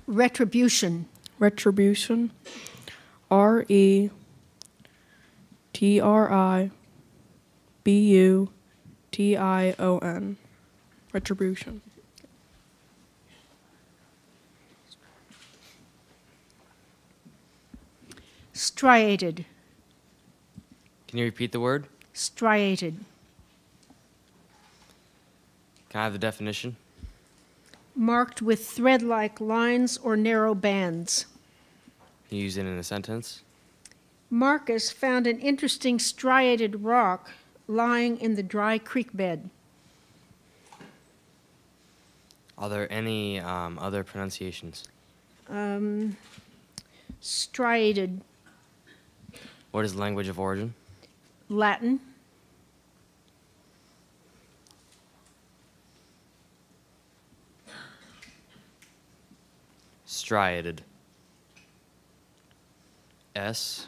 Retribution. Retribution. R-E-T-R-I-B-U-T-I-O-N. Retribution. Striated. Can you repeat the word? Striated. Can I have the definition? Marked with thread-like lines or narrow bands. Can you use it in a sentence? Marcus found an interesting striated rock lying in the dry creek bed. Are there any other pronunciations? Striated. What is the language of origin? Latin. Striated. S-T-R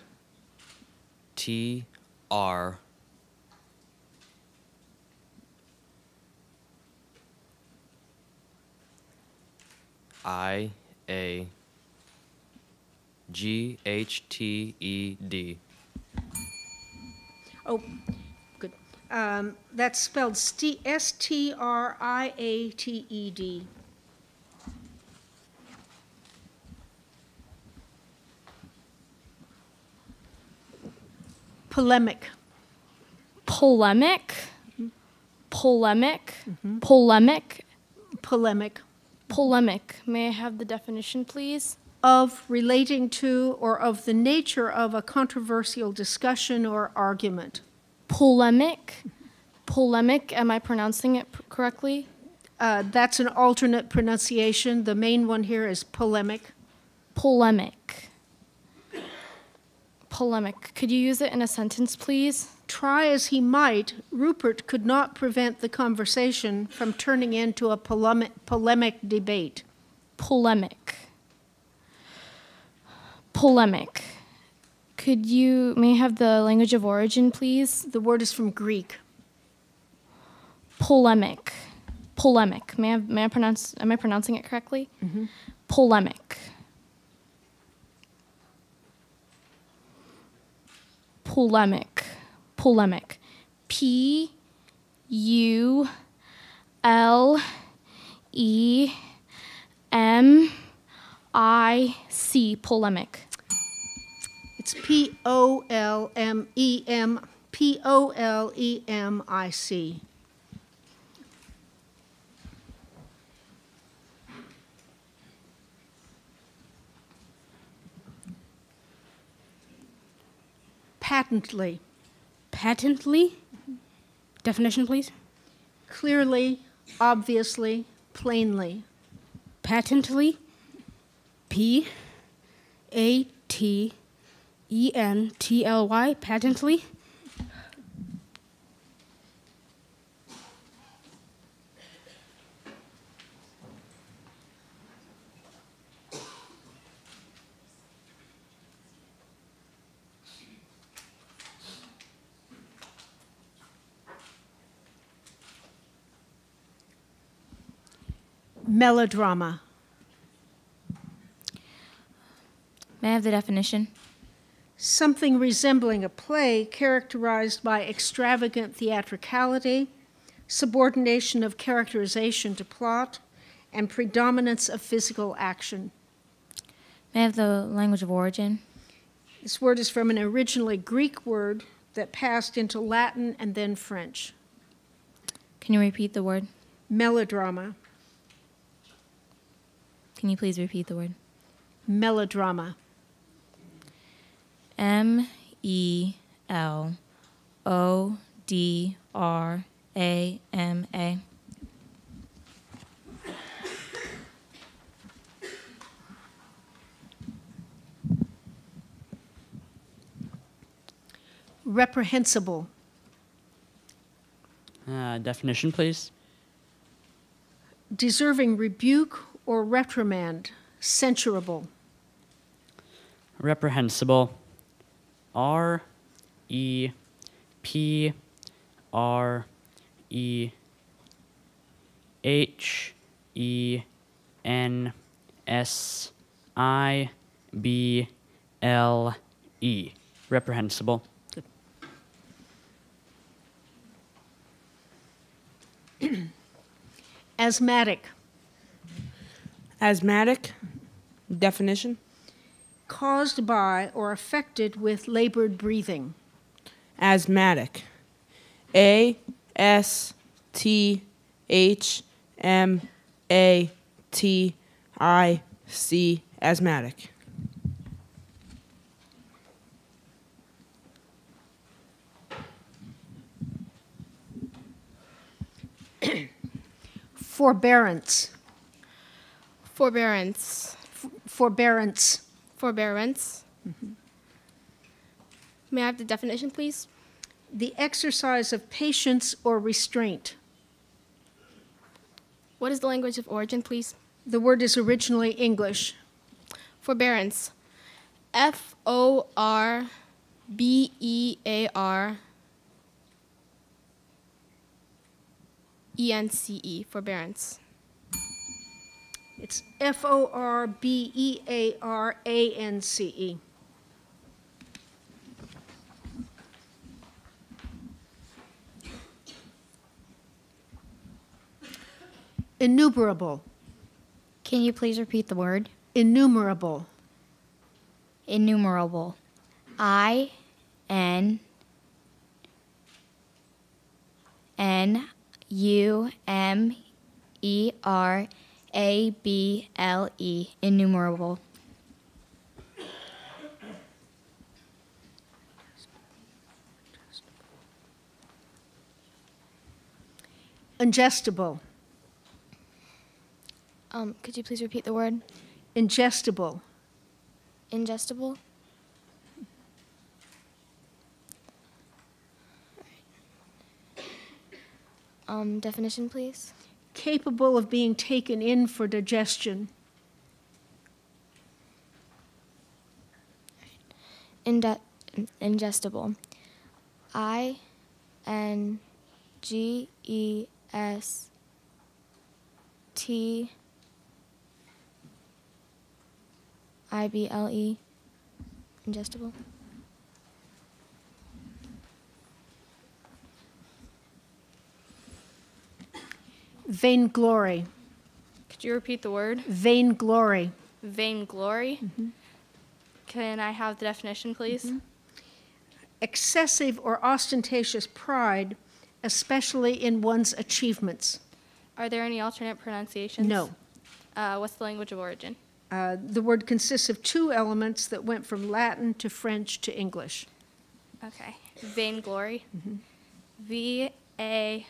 I-A-G-H-T-E-D. Oh, good. That's spelled S-T-R-I-A-T-E-D. Polemic. Polemic? Polemic? Polemic? Polemic. Polemic. May I have the definition, please? Of, relating to, or of the nature of a controversial discussion or argument. Polemic? Polemic, am I pronouncing it correctly? That's an alternate pronunciation. The main one here is polemic. Polemic. Polemic. Could you use it in a sentence, please? Try as he might, Rupert could not prevent the conversation from turning into a polemic debate. Polemic. Polemic. May I have the language of origin, please? The word is from Greek. Polemic. Polemic. Am I pronouncing it correctly? Polemic. Polemic. Polemic. P-U-L-E-M-I-C. Polemic. It's It's Polemic. Patently. Patently? Definition, please. Clearly, obviously, plainly. Patently. P-A-T-E-N-T-L-Y. Patently. Melodrama. May I have the definition? Something resembling a play characterized by extravagant theatricality, subordination of characterization to plot, and predominance of physical action. May I have the language of origin? This word is from an originally Greek word that passed into Latin and then French. Can you repeat the word? Melodrama. Can you please repeat the word? Melodrama. M-E-L-O-D-R-A-M-A. Reprehensible. Definition, please. Deserving rebuke or reprimand. Censurable. Reprehensible. R-E-P-R-E-H-E-N-S-I-B-L-E. Reprehensible. Asthmatic. Asthmatic. Definition. Caused by or affected with labored breathing. Asthmatic. A-S-T-H-M-A-T-I-C. Asthmatic. Forbearance. Forbearance. Forbearance. Forbearance. May I have the definition, please? The exercise of patience or restraint. What is the language of origin, please? The word is originally English. Forbearance. F-O-R-B-E-A-R-E-N-C-E. Forbearance. It's F-O-R-B-E-A-R-A-N-C-E. Innumerable. Can you please repeat the word? Innumerable. Innumerable. I-N-N-U-M-E-R-A-B-L-E. Innumerable. Ingestible. Could you please repeat the word? Ingestible. Ingestible? Definition, please. Capable of being taken in for digestion. Ingestible. I-N-G-E-S-T Ingestible. Vainglory. Could you repeat the word? Vainglory. Vainglory. Can I have the definition, please? Excessive or ostentatious pride, especially in one's achievements. Are there any alternate pronunciations? No. What's the language of origin? The word consists of two elements that went from Latin to French to English. Okay. Vainglory. V-A-I-N-G-L-O-R-Y.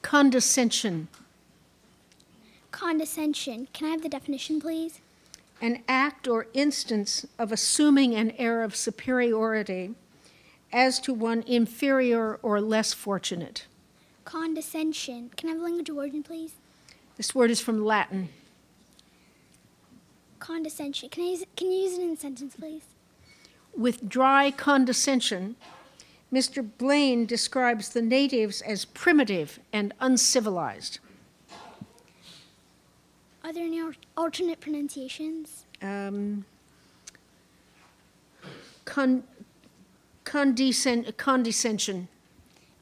Condescension. Condescension. Can I have the definition, please? An act or instance of assuming an air of superiority as to one inferior or less fortunate. Condescension. Can I have the language of origin, please? This word is from Latin. Condescension. Can you use it in a sentence, please? With dry condescension, Mr. Blaine describes the natives as primitive and uncivilized. Are there any alternate pronunciations? Condescension.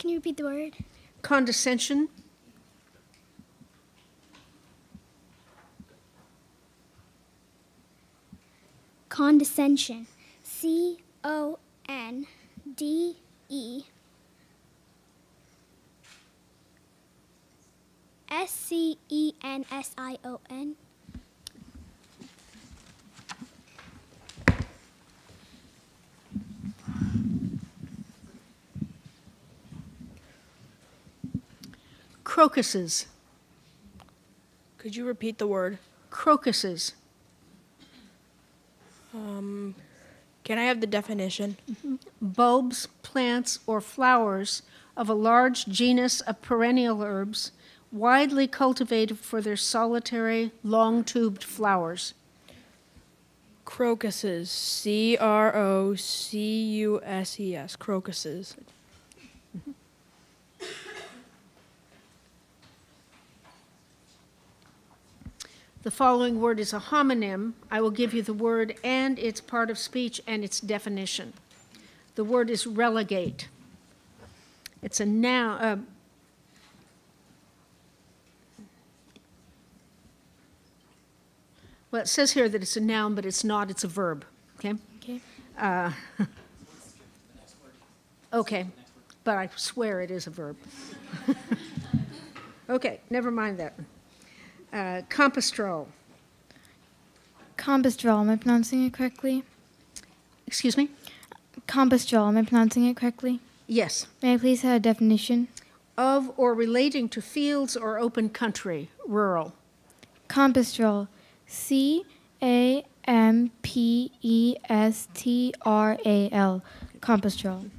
Can you repeat the word? Condescension. Condescension. C-O-N-D-E-S-C-E-N-S-I-O-N. Crocuses. Could you repeat the word? Crocuses. Can I have the definition? Bulbs, plants, or flowers of a large genus of perennial herbs, widely cultivated for their solitary, long-tubed flowers. Crocuses. C-R-O-C-U-S-E-S. Crocuses. The following word is a homonym. I will give you the word and its part of speech and its definition. The word is relegate. It's a noun. Well, it says here that it's a noun, but it's not. It's a verb. Okay? Okay. Okay, but I swear it is a verb. Okay, never mind that. Compostrol. Compostrol, am I pronouncing it correctly? Excuse me? Compostrol, am I pronouncing it correctly? Yes. May I please have a definition? Of or relating to fields or open country, rural. Compostrol, C-A-M-P-E-S-T-R-A-L, compostrol.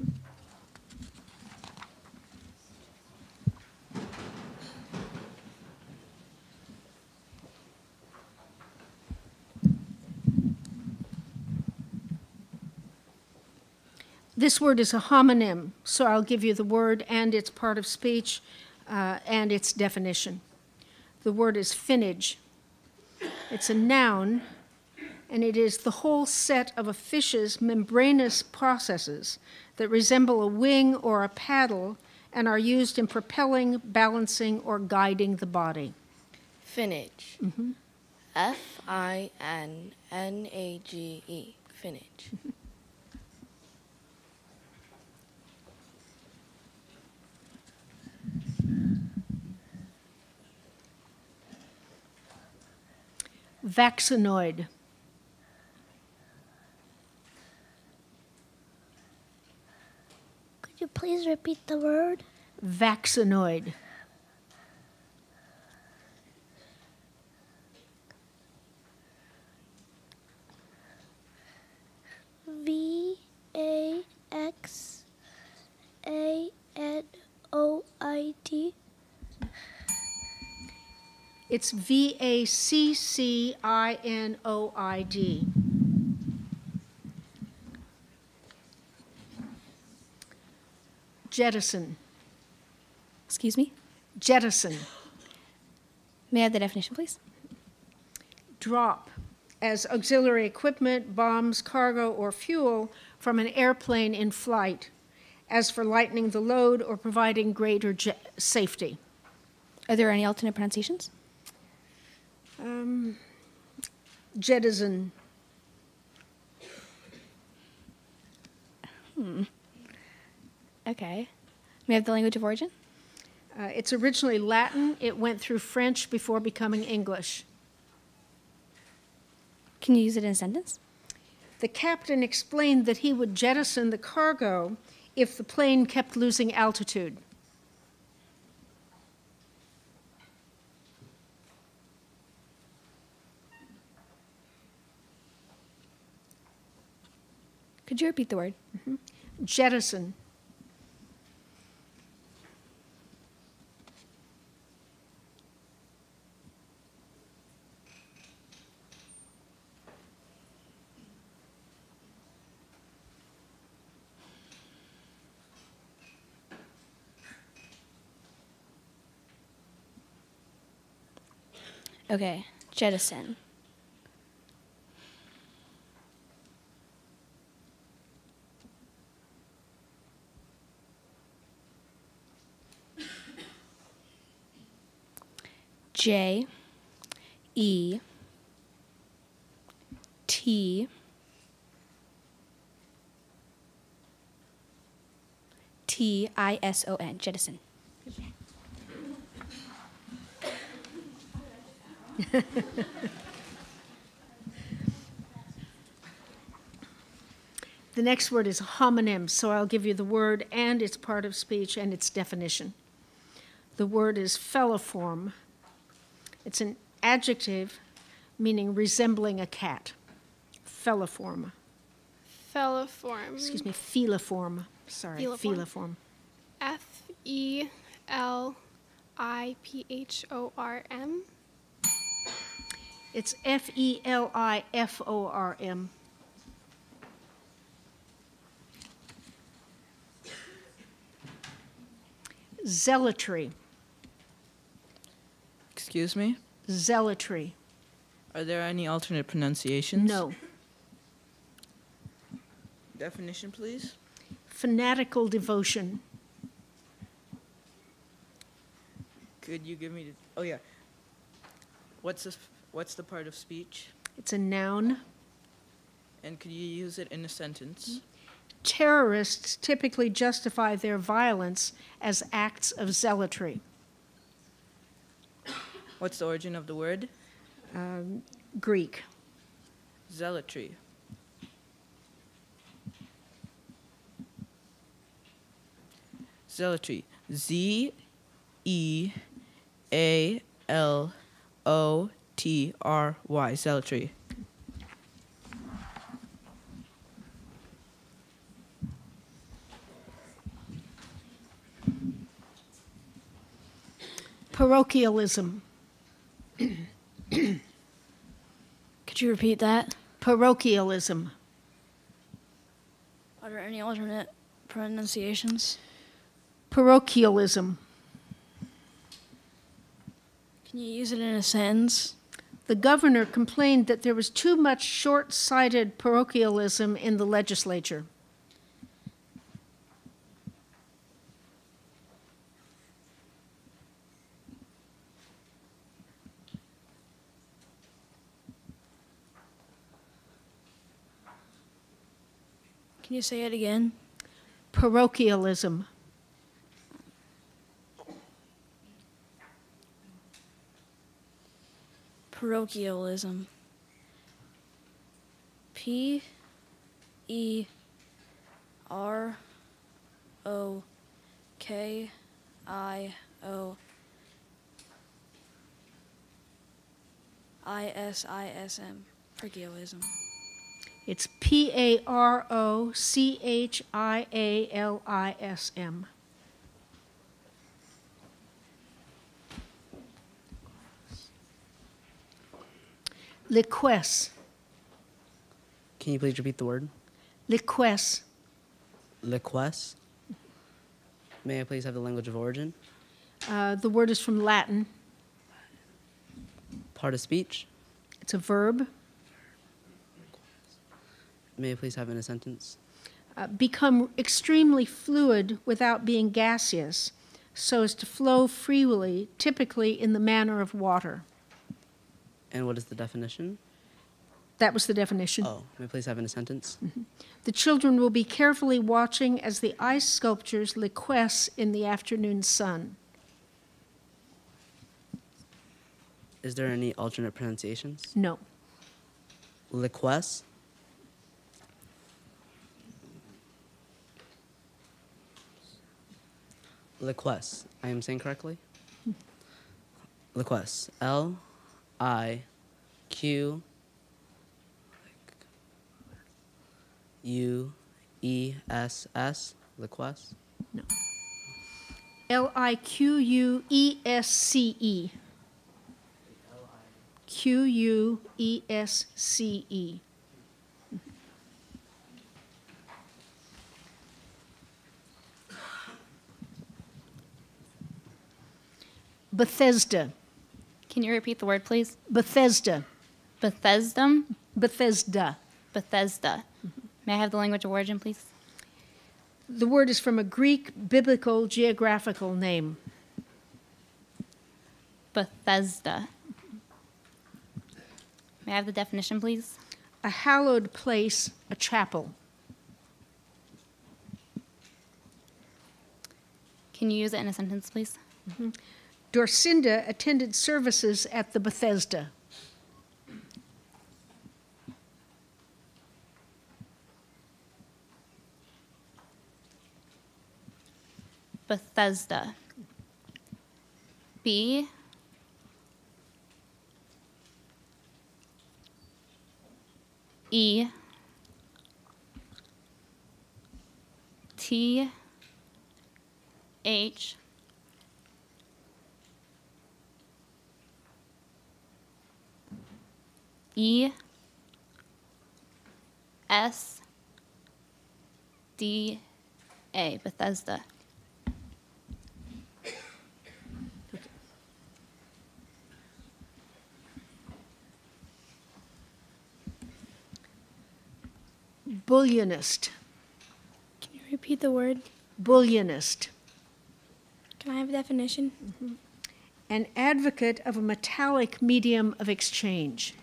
This word is a homonym, so I'll give you the word and its part of speech and its definition. The word is finnage. It's a noun, and it is the whole set of a fish's membranous processes that resemble a wing or a paddle and are used in propelling, balancing, or guiding the body. Finnage. F-I-N-N-A-G-E. Finnage. Vaccinoid. Could you please repeat the word? Vaccinoid. V-A-X-A-N-O-I-D. It's V-A-C-C-I-N-O-I-D. Jettison. Excuse me? Jettison. May I have the definition, please? Drop, as auxiliary equipment, bombs, cargo, or fuel from an airplane in flight, as for lightening the load or providing greater safety. Are there any alternate pronunciations? Jettison. Okay. May I have the language of origin? It's originally Latin. It went through French before becoming English. Can you use it in a sentence? The captain explained that he would jettison the cargo if the plane kept losing altitude. Could you repeat the word? Jettison. Okay, jettison. J E T T I S O N, jettison. The next word is homonym, so I'll give you the word and its part of speech and its definition. The word is feliform. It's an adjective meaning resembling a cat. Feliform. Feliform. Excuse me, feliform. Sorry, feliform. F-E-L-I-P-H-O-R-M. It's F-E-L-I-F-O-R-M. Zealotry. Excuse me? Zealotry. Are there any alternate pronunciations? No. Definition, please. Fanatical devotion. Could you give me the, oh yeah. What's the part of speech? It's a noun. And could you use it in a sentence? Terrorists typically justify their violence as acts of zealotry. What's the origin of the word? Greek. Zealotry. Zealotry. Z-E-A-L-O-T-R-Y. Zealotry. Parochialism. Could you repeat that? Parochialism. Are there any alternate pronunciations? Parochialism. Can you use it in a sentence? The governor complained that there was too much short-sighted parochialism in the legislature. Can you say it again? Parochialism. Parochialism. P-E-R-O-K-I-O-I-S-I-S-M. Parochialism. It's P-A-R-O-C-H-I-A-L-I-S-M. Liquesse. Can you please repeat the word? Liquesse. Liquesse. May I please have the language of origin? The word is from Latin. Part of speech? It's a verb. May I please have in a sentence? Become extremely fluid without being gaseous, so as to flow freely, typically in the manner of water. And what is the definition? That was the definition. Oh, may I please have in a sentence? The children will be carefully watching as the ice sculptures liquesce in the afternoon sun. Is there any alternate pronunciations? No. Liquesce? Liquesce. I am saying correctly? Liquesce. L-I-Q-U-E-S-S. Liquesce? No. L-I-Q-U-E-S-C-E. Q-U-E-S-C-E. Bethesda. Can you repeat the word, please? Bethesda. Bethesda. Bethesda. Bethesda. May I have the language of origin, please? The word is from a Greek biblical geographical name. Bethesda. May I have the definition, please? A hallowed place, a chapel. Can you use it in a sentence, please? Dorcinda attended services at the Bethesda. Bethesda. B. E. T. H. E. S. D. A. Bethesda. Bullionist. Can you repeat the word? Bullionist. Can I have a definition? An advocate of a metallic medium of exchange.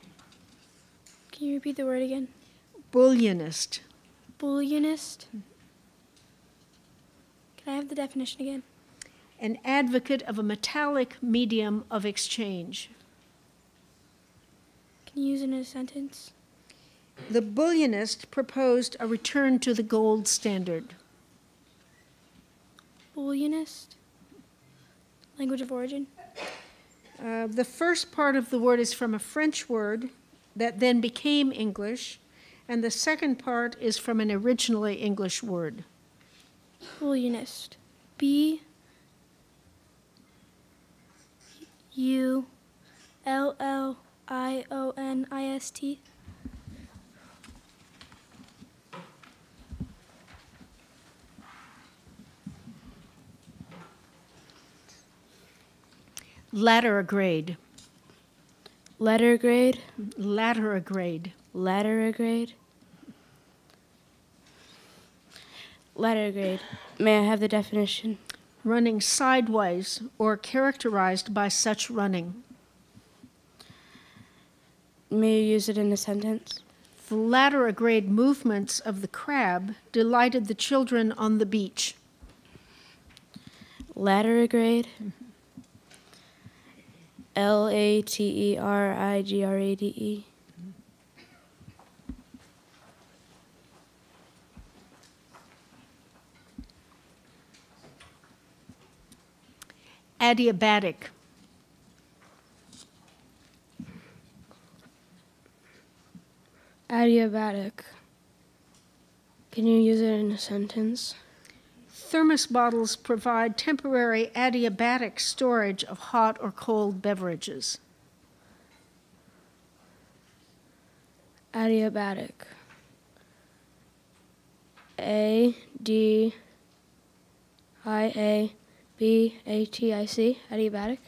Can you repeat the word again? Bullionist. Bullionist. Can I have the definition again? An advocate of a metallic medium of exchange. Can you use it in a sentence? The bullionist proposed a return to the gold standard. Bullionist. Language of origin. The first part of the word is from a French word that then became English, and the second part is from an originally English word. Bullionist. B-U-L-L-I-O-N-I-S-T. Laterigrade. Letter grade. Laterigrade. Letter grade. Letter grade. May I have the definition? Running sideways or characterized by such running. May you use it in a sentence? The laterigrade movements of the crab delighted the children on the beach. Laterigrade. L-A-T-E-R-I-G-R-A-D-E. Adiabatic. Adiabatic. Can you use it in a sentence? Thermos bottles provide temporary adiabatic storage of hot or cold beverages. Adiabatic. A-D-I-A-B-A-T-I-C. Adiabatic.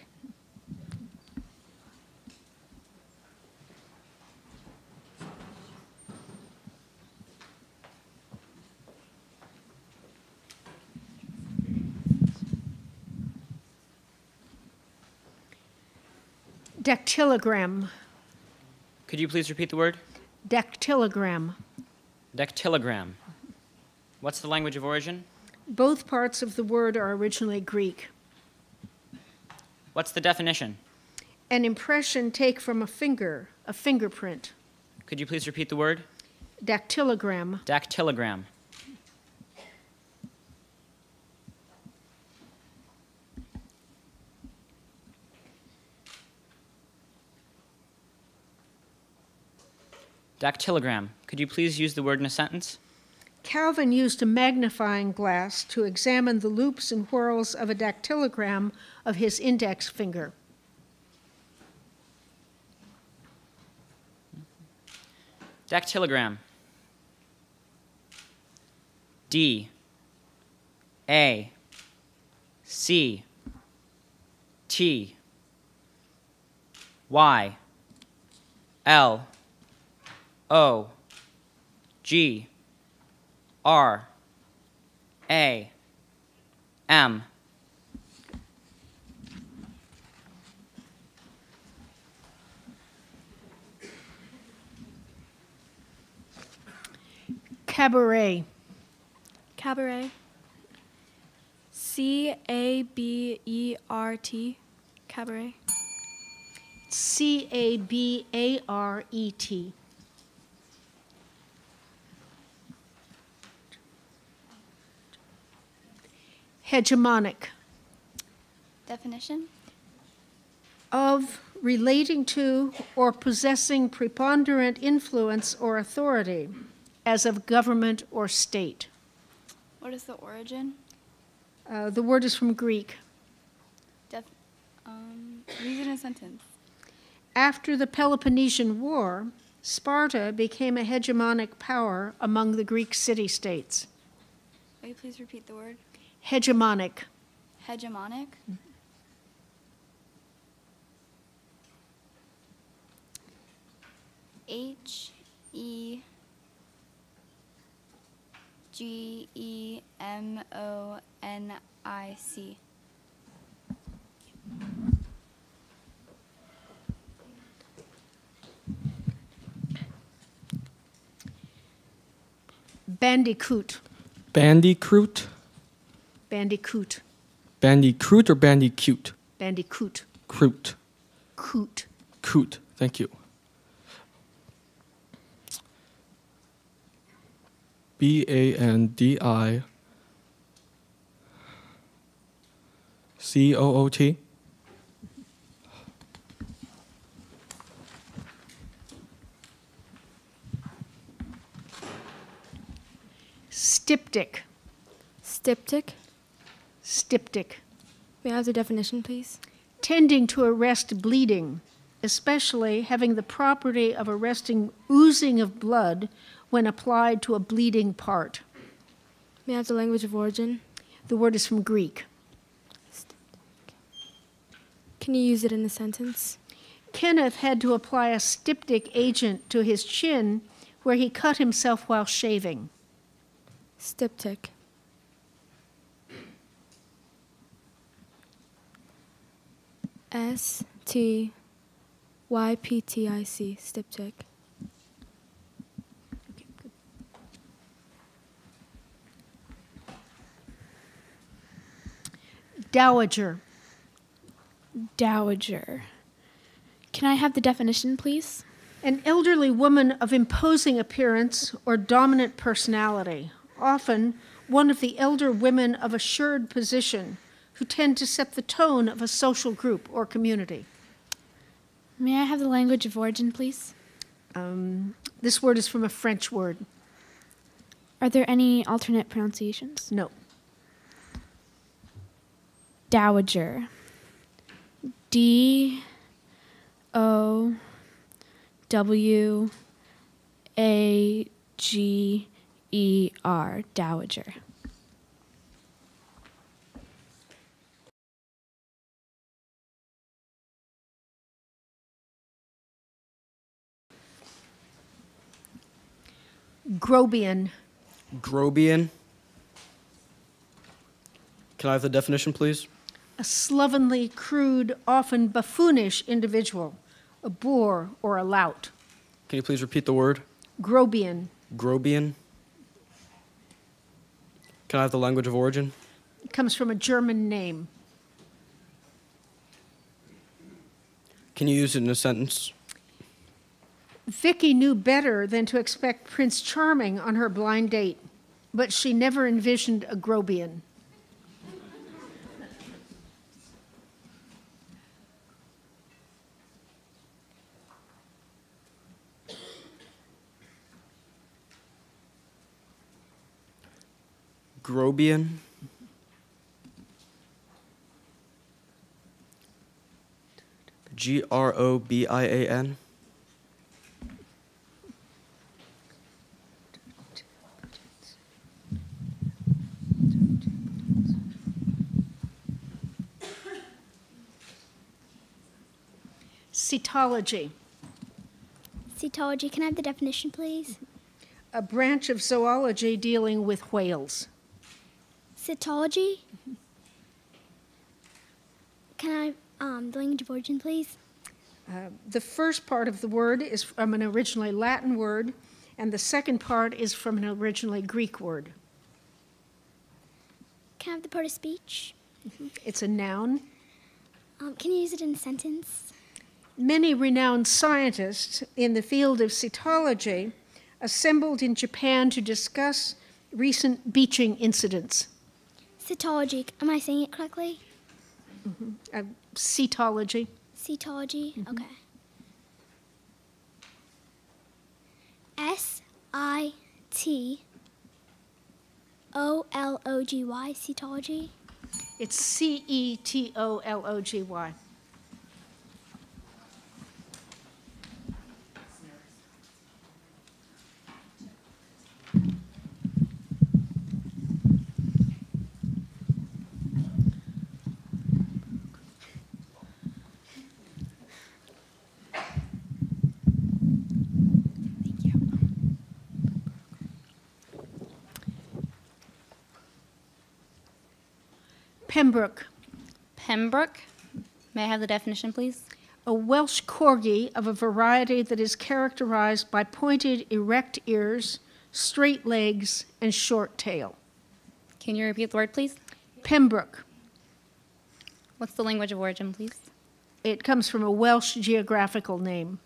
Dactylogram. Could you please repeat the word? Dactylogram. Dactylogram. What's the language of origin? Both parts of the word are originally Greek. What's the definition? An impression taken from a finger, a fingerprint. Could you please repeat the word? Dactylogram. Dactylogram. Dactylogram. Could you please use the word in a sentence? Calvin used a magnifying glass to examine the loops and whorls of a dactylogram of his index finger. Dactylogram. D A C T Y L O G R A M. Cabaret. Cabaret. C-A-B-E-R-T. Cabaret. C-A-B-A-R-E-T. Hegemonic. Definition? Of, relating to, or possessing preponderant influence or authority, as of government or state. What is the origin? The word is from Greek. Use it in a sentence. After the Peloponnesian War, Sparta became a hegemonic power among the Greek city-states. Will you please repeat the word? Hegemonic. Hegemonic? Hegemonic. Bandicoot. Bandicoot. Bandicoot. Bandicoot or bandicoot? Bandicoot. Croot. Coot. Coot. Thank you. B-A-N-D-I-C-O-O-T. Styptic. Styptic. Styptic. May I have the definition, please? Tending to arrest bleeding, especially having the property of arresting oozing of blood when applied to a bleeding part. May I have the language of origin? The word is from Greek. Can you use it in a sentence? Kenneth had to apply a styptic agent to his chin where he cut himself while shaving. Styptic. S-T-Y-P-T-I-C. Styptic. Okay, good. Dowager. Dowager. Can I have the definition, please? An elderly woman of imposing appearance or dominant personality, often one of the elder women of assured position who tend to set the tone of a social group or community. May I have the language of origin, please? This word is from a French word. Are there any alternate pronunciations? No. Dowager. D-O-W-A-G-E-R. Dowager. Grobian. Grobian. Can I have the definition, please? A slovenly, crude, often buffoonish individual, a boor or a lout. Can you please repeat the word? Grobian. Grobian. Can I have the language of origin? It comes from a German name. Can you use it in a sentence? Vicky knew better than to expect Prince Charming on her blind date, but she never envisioned a Grobian. Grobian. Grobian. Cetology. Cetology, can I have the definition, please? A branch of zoology dealing with whales. Cetology? Can I have the language of origin, please? The first part of the word is from an originally Latin word, and the second part is from an originally Greek word. Can I have the part of speech? It's a noun. Can you use it in a sentence? Many renowned scientists in the field of cetology assembled in Japan to discuss recent beaching incidents. Cetology, am I saying it correctly? Cetology. Cetology, okay. S-I-T-O-L-O-G-Y, cetology? It's C-E-T-O-L-O-G-Y. Pembroke. Pembroke. May I have the definition, please? A Welsh corgi of a variety that is characterized by pointed, erect ears, straight legs, and short tail. Can you repeat the word, please? Pembroke. What's the language of origin, please? It comes from a Welsh geographical name.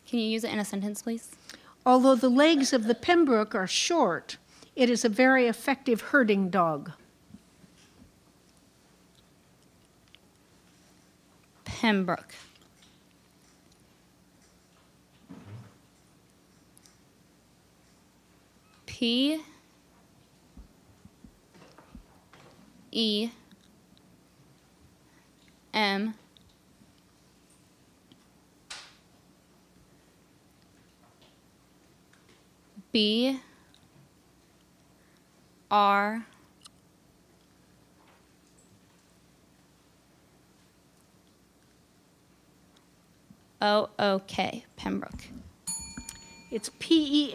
Can you use it in a sentence, please? Although the legs of the Pembroke are short, it is a very effective herding dog. Pembroke. P E M B R O O K, Pembroke. It's P-E-M-B-R-O-K-E.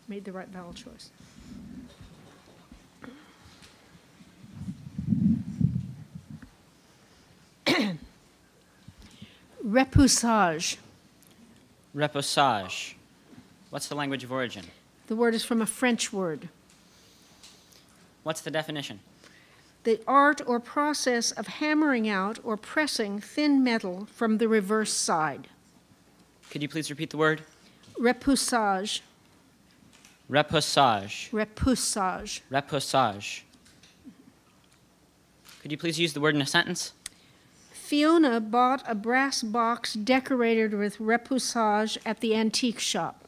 Made the right vowel choice. Repoussage. Repoussage. What's the language of origin? The word is from a French word. What's the definition? The art or process of hammering out or pressing thin metal from the reverse side. Could you please repeat the word? Repoussage. Repoussage. Repoussage. Repoussage. Could you please use the word in a sentence? Fiona bought a brass box decorated with repoussage at the antique shop.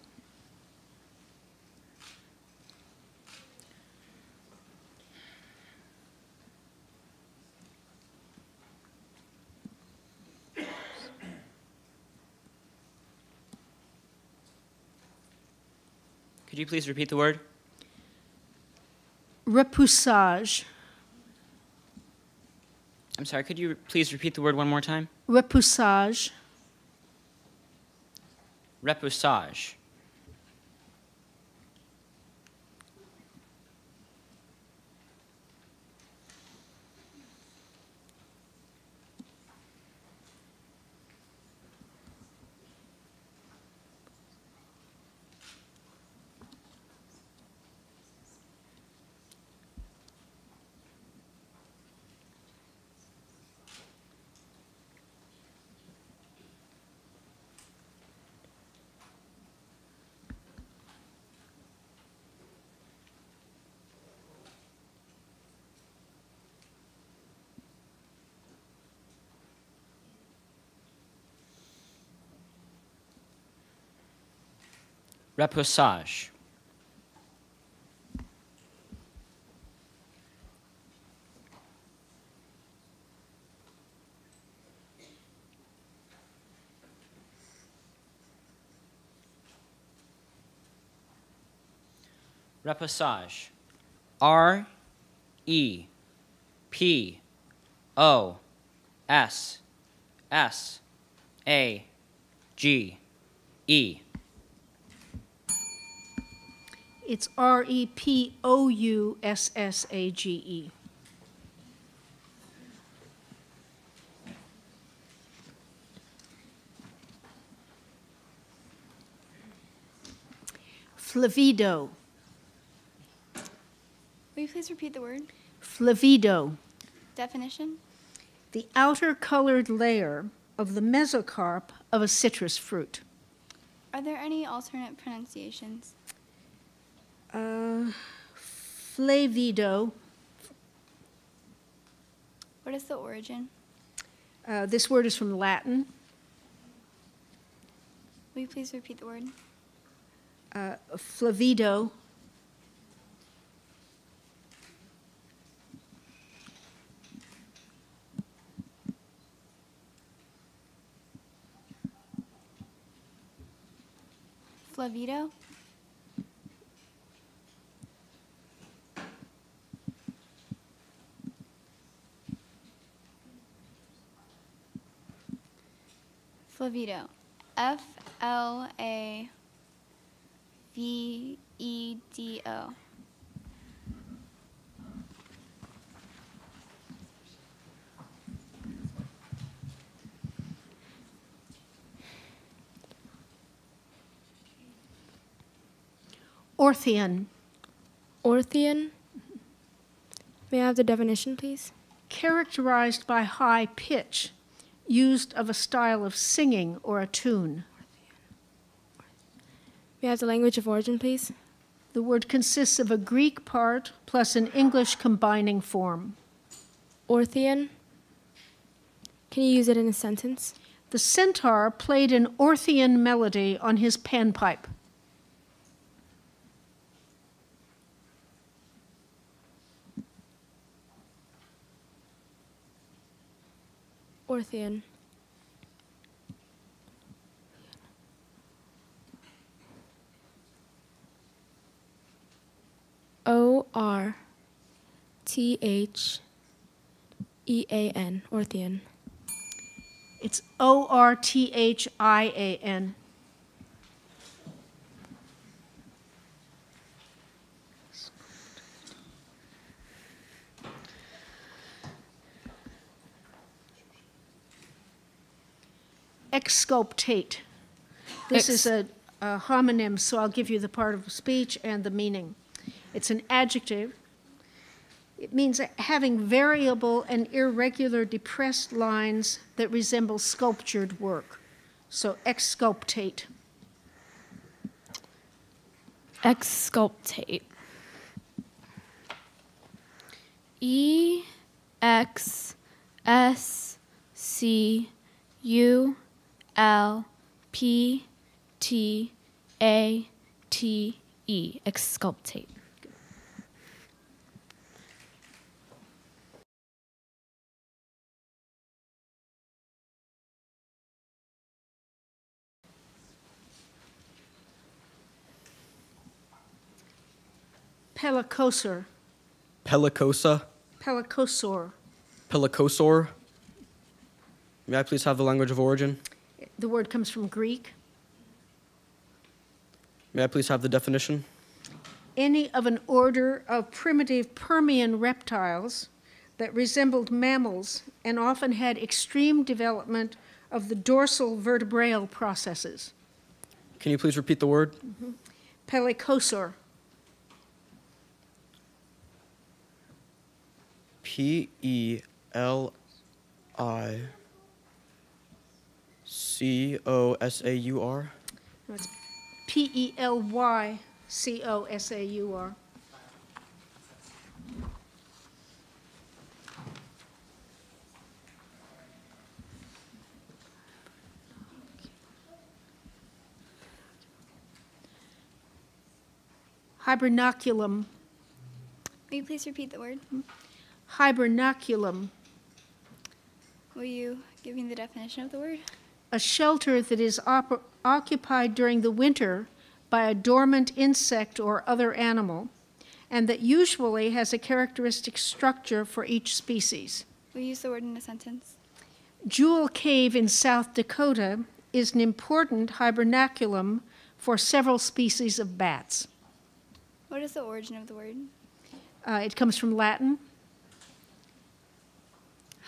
Could you please repeat the word? Repoussage. I'm sorry, could you please repeat the word one more time? Repoussage. Repoussage. repoussage. Repoussage. R E P O S S A G E. It's R-E-P-O-U-S-S-A-G-E. Flavido. Will you please repeat the word? Flavido. Definition? The outer colored layer of the mesocarp of a citrus fruit. Are there any alternate pronunciations? Flavido. What is the origin? This word is from Latin. Will you please repeat the word? Flavido. Flavido? Flavido. F-L-A-V-E-D-O. Orthian. Orthian. May I have the definition, please? Characterized by high pitch, used of a style of singing or a tune. May I have the language of origin, please? The word consists of a Greek part plus an English combining form. Orthian. Can you use it in a sentence? The centaur played an Orthian melody on his panpipe. Orthian. O-R-T-H-E-A-N. Orthian. It's O-R-T-H-I-A-N. Exculpate. This is a homonym, so I'll give you the part of speech and the meaning. It's an adjective. It means having variable and irregular depressed lines that resemble sculptured work. So exculpate. Exculpate. E-X-S-C-U-L-P-T-A-T-E. Exculpate. Pellicoser. Pellicosa. Pellicosor. Pellicosor. May I please have the language of origin? The word comes from Greek. May I please have the definition? Any of an order of primitive Permian reptiles that resembled mammals and often had extreme development of the dorsal vertebral processes. Can you please repeat the word? Pellicosor. P-E-L-I-C-O-S-A-U-R? No, it's P-E-L-Y-C-O-S-A-U-R. Hibernaculum. Will you please repeat the word? Hibernaculum. Will you give me the definition of the word? A shelter that is occupied during the winter by a dormant insect or other animal, and that usually has a characteristic structure for each species. Will you use the word in a sentence? Jewel Cave in South Dakota is an important hibernaculum for several species of bats. What is the origin of the word? It comes from Latin.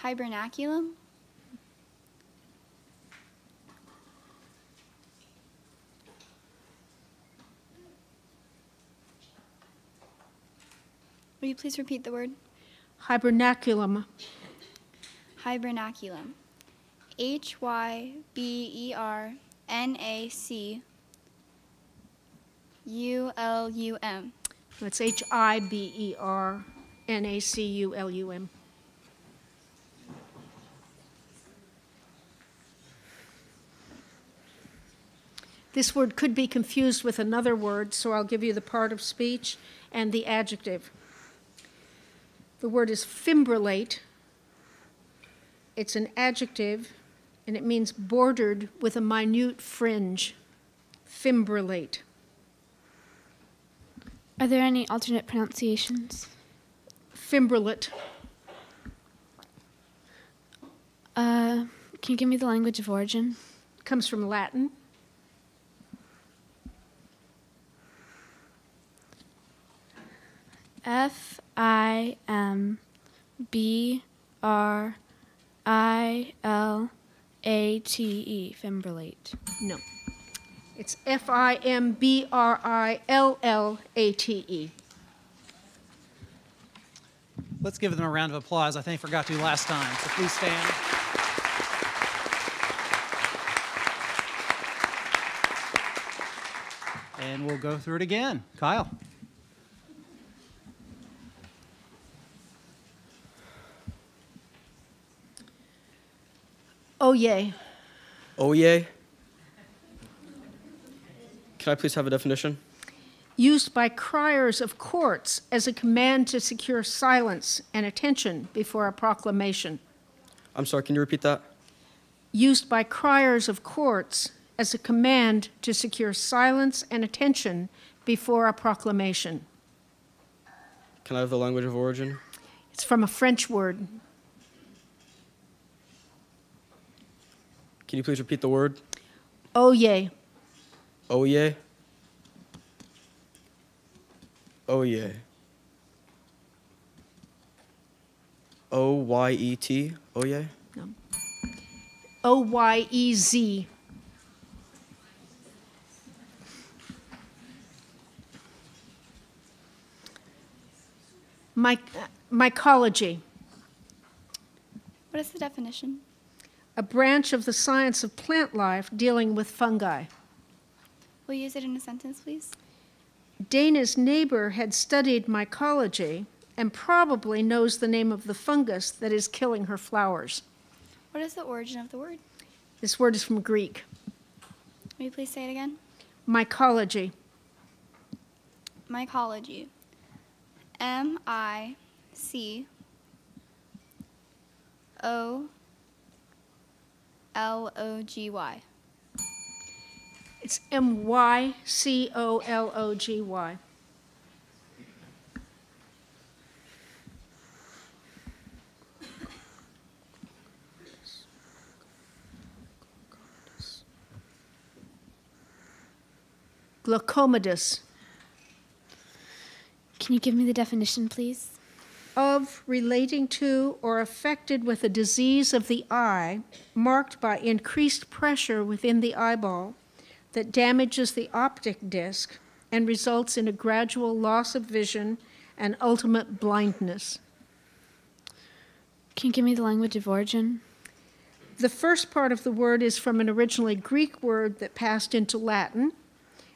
Hibernaculum? Will you please repeat the word? Hibernaculum. Hibernaculum. Hibernaculum. That's Hibernaculum. This word could be confused with another word, so I'll give you the part of speech and the adjective. The word is fimbrillate. It's an adjective, and it means bordered with a minute fringe. Fimbrillate. Are there any alternate pronunciations? Fimbrillate. Can you give me the language of origin? It comes from Latin. Fimbrillate, fimbrillate. No. It's Fimbrillate. Let's give them a round of applause. I think I forgot to last time, so please stand. And we'll go through it again. Kyle. Oh, yay. Oh, yay. Can I please have a definition? Used by criers of courts as a command to secure silence and attention before a proclamation. I'm sorry, can you repeat that? Used by criers of courts as a command to secure silence and attention before a proclamation. Can I have the language of origin? It's from a French word. Can you please repeat the word? Oh, yay. Oh, yay. Oh, yay. O-Y-E-T, oh, yay? No. O-Y-E-Z. Mycology. What is the definition? A branch of the science of plant life dealing with fungi. Will you use it in a sentence, please? Dana's neighbor had studied mycology and probably knows the name of the fungus that is killing her flowers. What is the origin of the word? This word is from Greek. Will you please say it again? Mycology. Mycology. M-I-C-O-L-O-G-Y. It's M-Y-C-O-L-O-G-Y. Glaucomatous. Can you give me the definition, please? Of, relating to, or affected with a disease of the eye marked by increased pressure within the eyeball that damages the optic disc and results in a gradual loss of vision and ultimate blindness. Can you give me the language of origin? The first part of the word is from an originally Greek word that passed into Latin,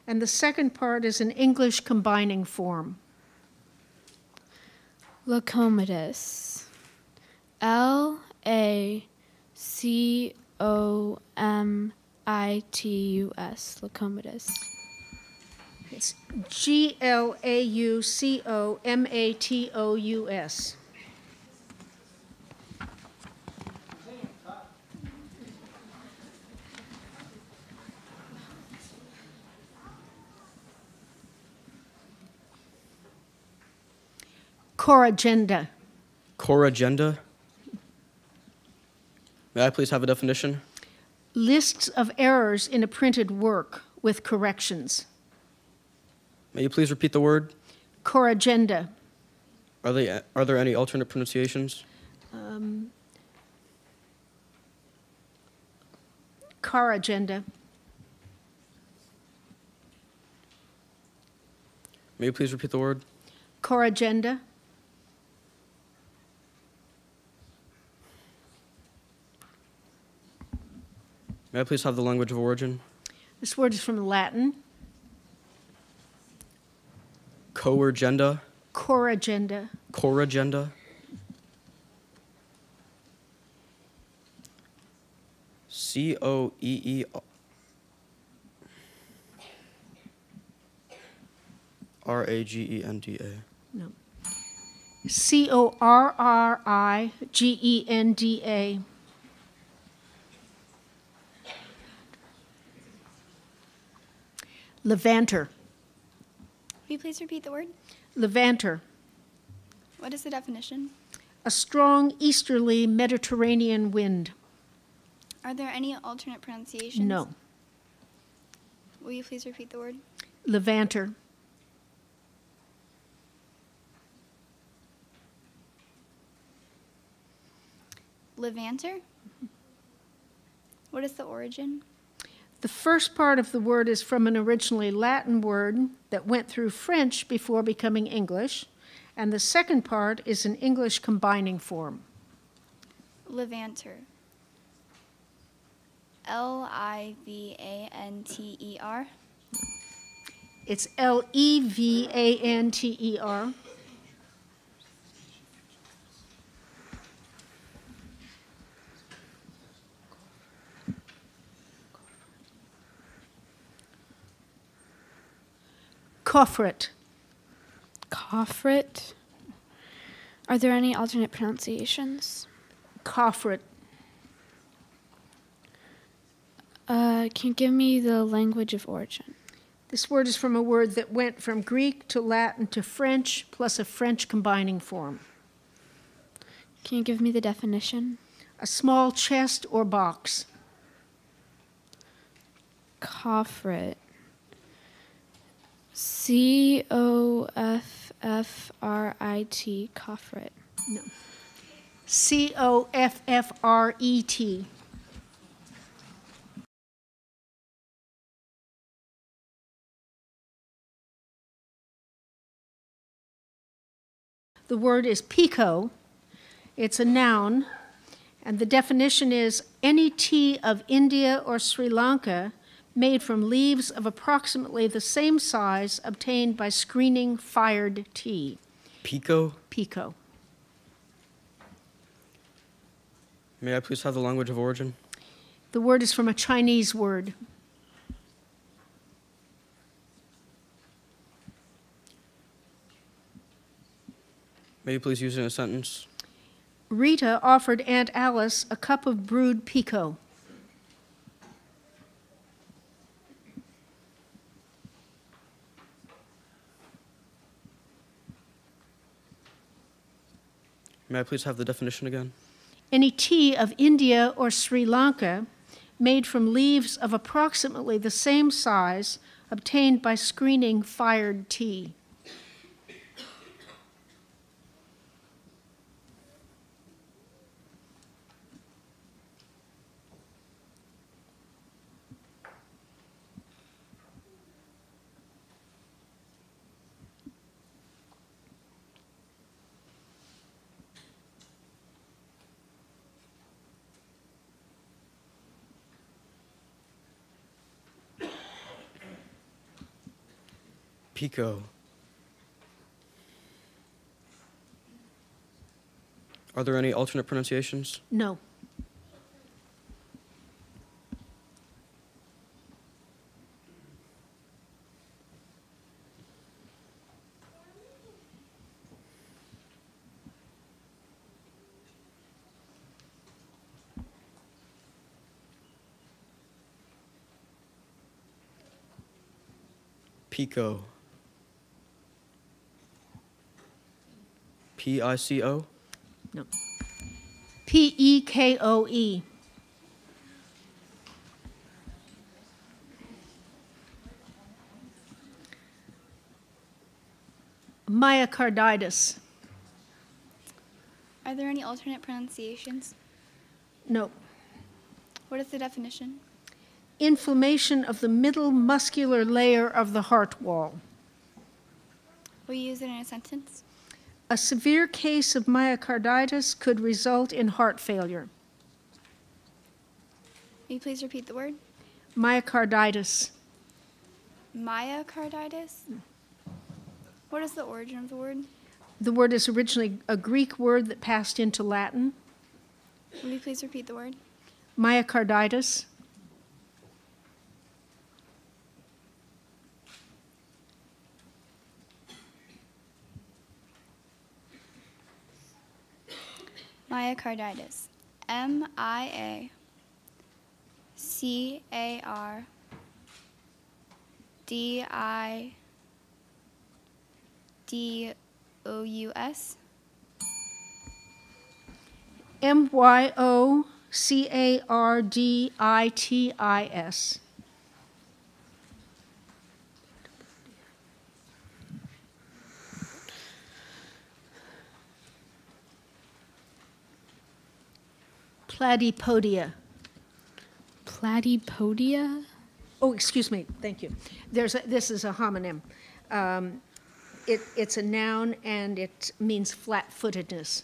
and the second part is an English combining form. Glaucomatous. L-A-C-O-M-I-T-U-S. Glaucomatous. It's Glaucomatoous. Core agenda. Core agenda. May I please have a definition? Lists of errors in a printed work with corrections. May you please repeat the word? Core agenda. Are there any alternate pronunciations? Car agenda. May you please repeat the word? Core agenda. May I please have the language of origin? This word is from Latin. Core agenda. Core agenda. Core agenda. Corrigenda. No. Corrigenda. Levanter. Will you please repeat the word? Levanter. What is the definition? A strong easterly Mediterranean wind. Are there any alternate pronunciations? No. Will you please repeat the word? Levanter. Levanter? What is the origin? The first part of the word is from an originally Latin word that went through French before becoming English, and the second part is an English combining form. Levanter. Livanter. It's Levanter. Coffret. Coffret. Are there any alternate pronunciations? Coffret. Can you give me the language of origin? This word is from a word that went from Greek to Latin to French, plus a French combining form. Can you give me the definition? A small chest or box. Coffret. Coffrit. Coffret. No. Coffret. The word is pico. It's a noun, and the definition is any tea of India or Sri Lanka made from leaves of approximately the same size obtained by screening fired tea. Pico? Pico. May I please have the language of origin? The word is from a Chinese word. May you please use it in a sentence? Rita offered Aunt Alice a cup of brewed pico. May I please have the definition again? Any tea of India or Sri Lanka made from leaves of approximately the same size obtained by screening fired tea. Pico. Are there any alternate pronunciations? No. Pico. P-I-C-O? No. P-E-K-O-E. Myocarditis. Are there any alternate pronunciations? No. What is the definition? Inflammation of the middle muscular layer of the heart wall. Will you use it in a sentence? A severe case of myocarditis could result in heart failure. Will you please repeat the word? Myocarditis. Myocarditis? What is the origin of the word? The word is originally a Greek word that passed into Latin. Will you please repeat the word? Myocarditis. Myocarditis. M-I-A-C-A-R-D-I-D-O-U-S. M-Y-O-C-A-R-D-I-T-I-S. Platypodia. Platypodia? Oh, excuse me. Thank you. This is a homonym. It's a noun, and it means flat-footedness.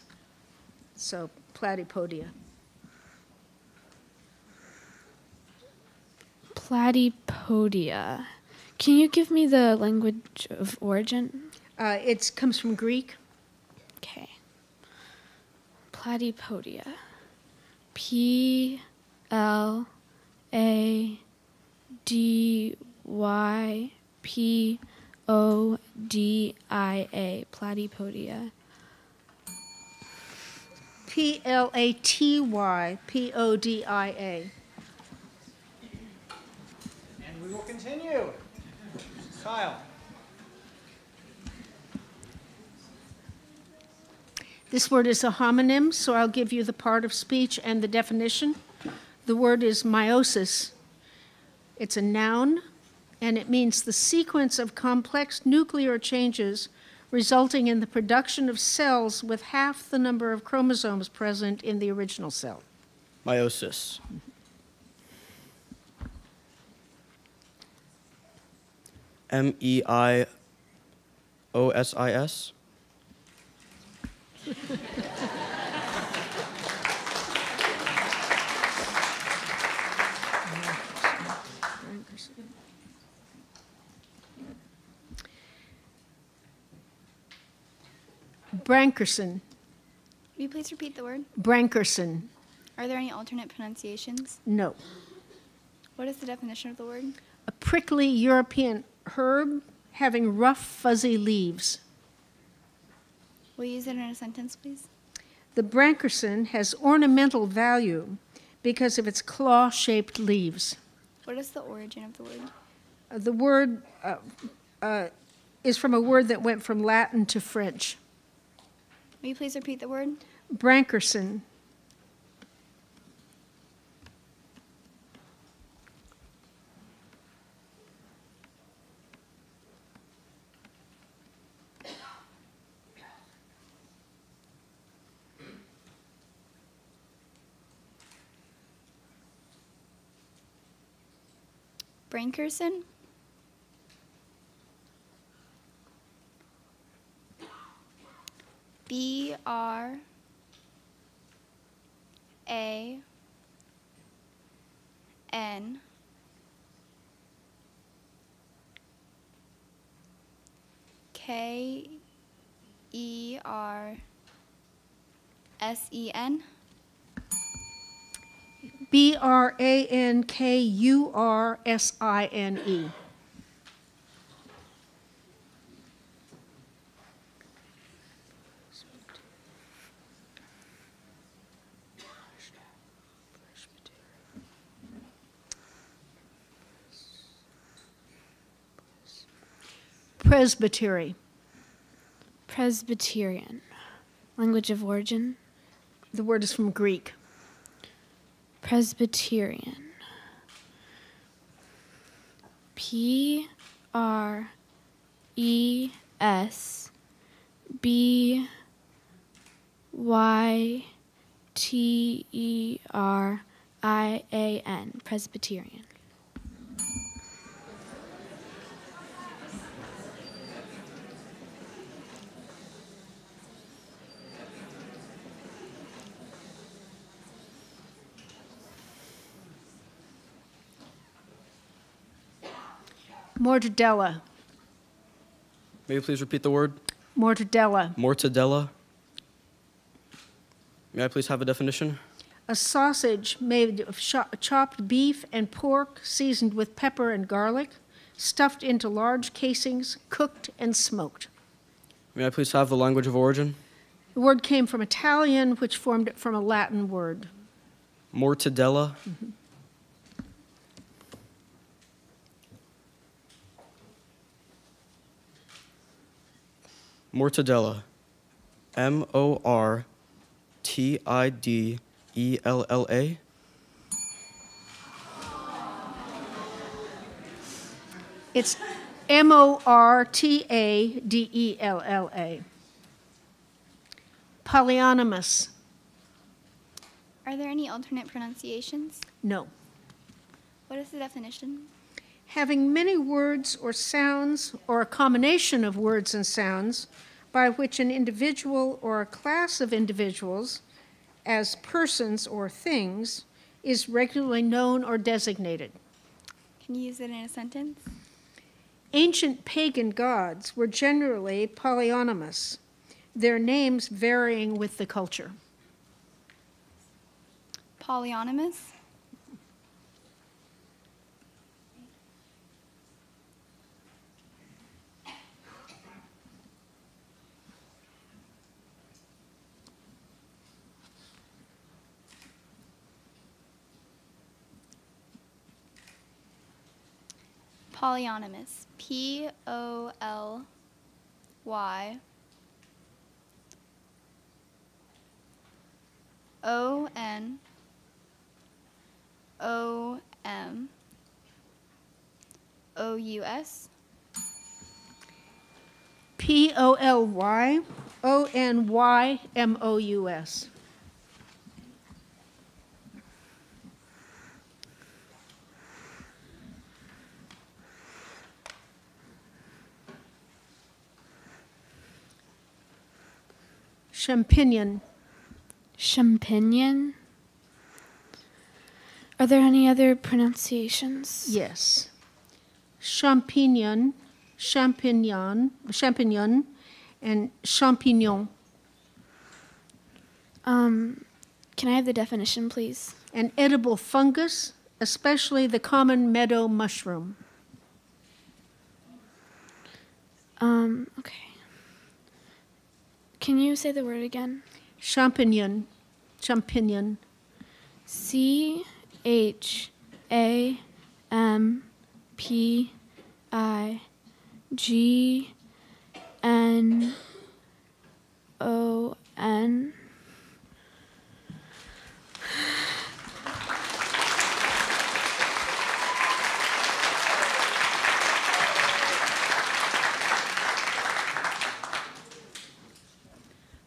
So, platypodia. Platypodia. Can you give me the language of origin? It comes from Greek. Okay. Platypodia. P-L-A-D-Y-P-O-D-I-A. Platypodia. P-L-A-T-Y-P-O-D-I-A. And we will continue. Kyle. This word is a homonym, so I'll give you the part of speech and the definition. The word is meiosis. It's a noun, and it means the sequence of complex nuclear changes resulting in the production of cells with half the number of chromosomes present in the original cell. Meiosis. M-E-I-O-S-I-S. Brankerson. Will you please repeat the word? Brankerson. Are there any alternate pronunciations? No. What is the definition of the word? A prickly European herb having rough, fuzzy leaves. Will you use it in a sentence, please? The Brankerson has ornamental value because of its claw-shaped leaves. What is the origin of the word? The word is from a word that went from Latin to French. Will you please repeat the word? Brankerson. Brankerson? B-R-A-N K-E-R-S-E-N? B-R-A-N-K-U-R-S-I-N-E. Presbytery. Presbyterian. Language of origin? The word is from Greek. Presbyterian. Presbyterian. Presbyterian. Mortadella. May you please repeat the word? Mortadella. Mortadella. May I please have a definition? A sausage made of chopped beef and pork, seasoned with pepper and garlic, stuffed into large casings, cooked and smoked. May I please have the language of origin? The word came from Italian, which formed it from a Latin word. Mortadella. Mm-hmm. Mortadella. Mortidella. It's Mortadella. Polyonymous. Are there any alternate pronunciations? No. What is the definition? Having many words or sounds, or a combination of words and sounds, by which an individual or a class of individuals, as persons or things, is regularly known or designated. Can you use it in a sentence? Ancient pagan gods were generally polyonymous, their names varying with the culture. Polyonymous? Polyonymous. Polyonymous. Polyonymous. Champignon. Champignon. Are there any other pronunciations? Yes. Champignon, and champignon. Can I have the definition, please? An edible fungus, especially the common meadow mushroom. Okay. Can you say the word again? Champignon. Champignon.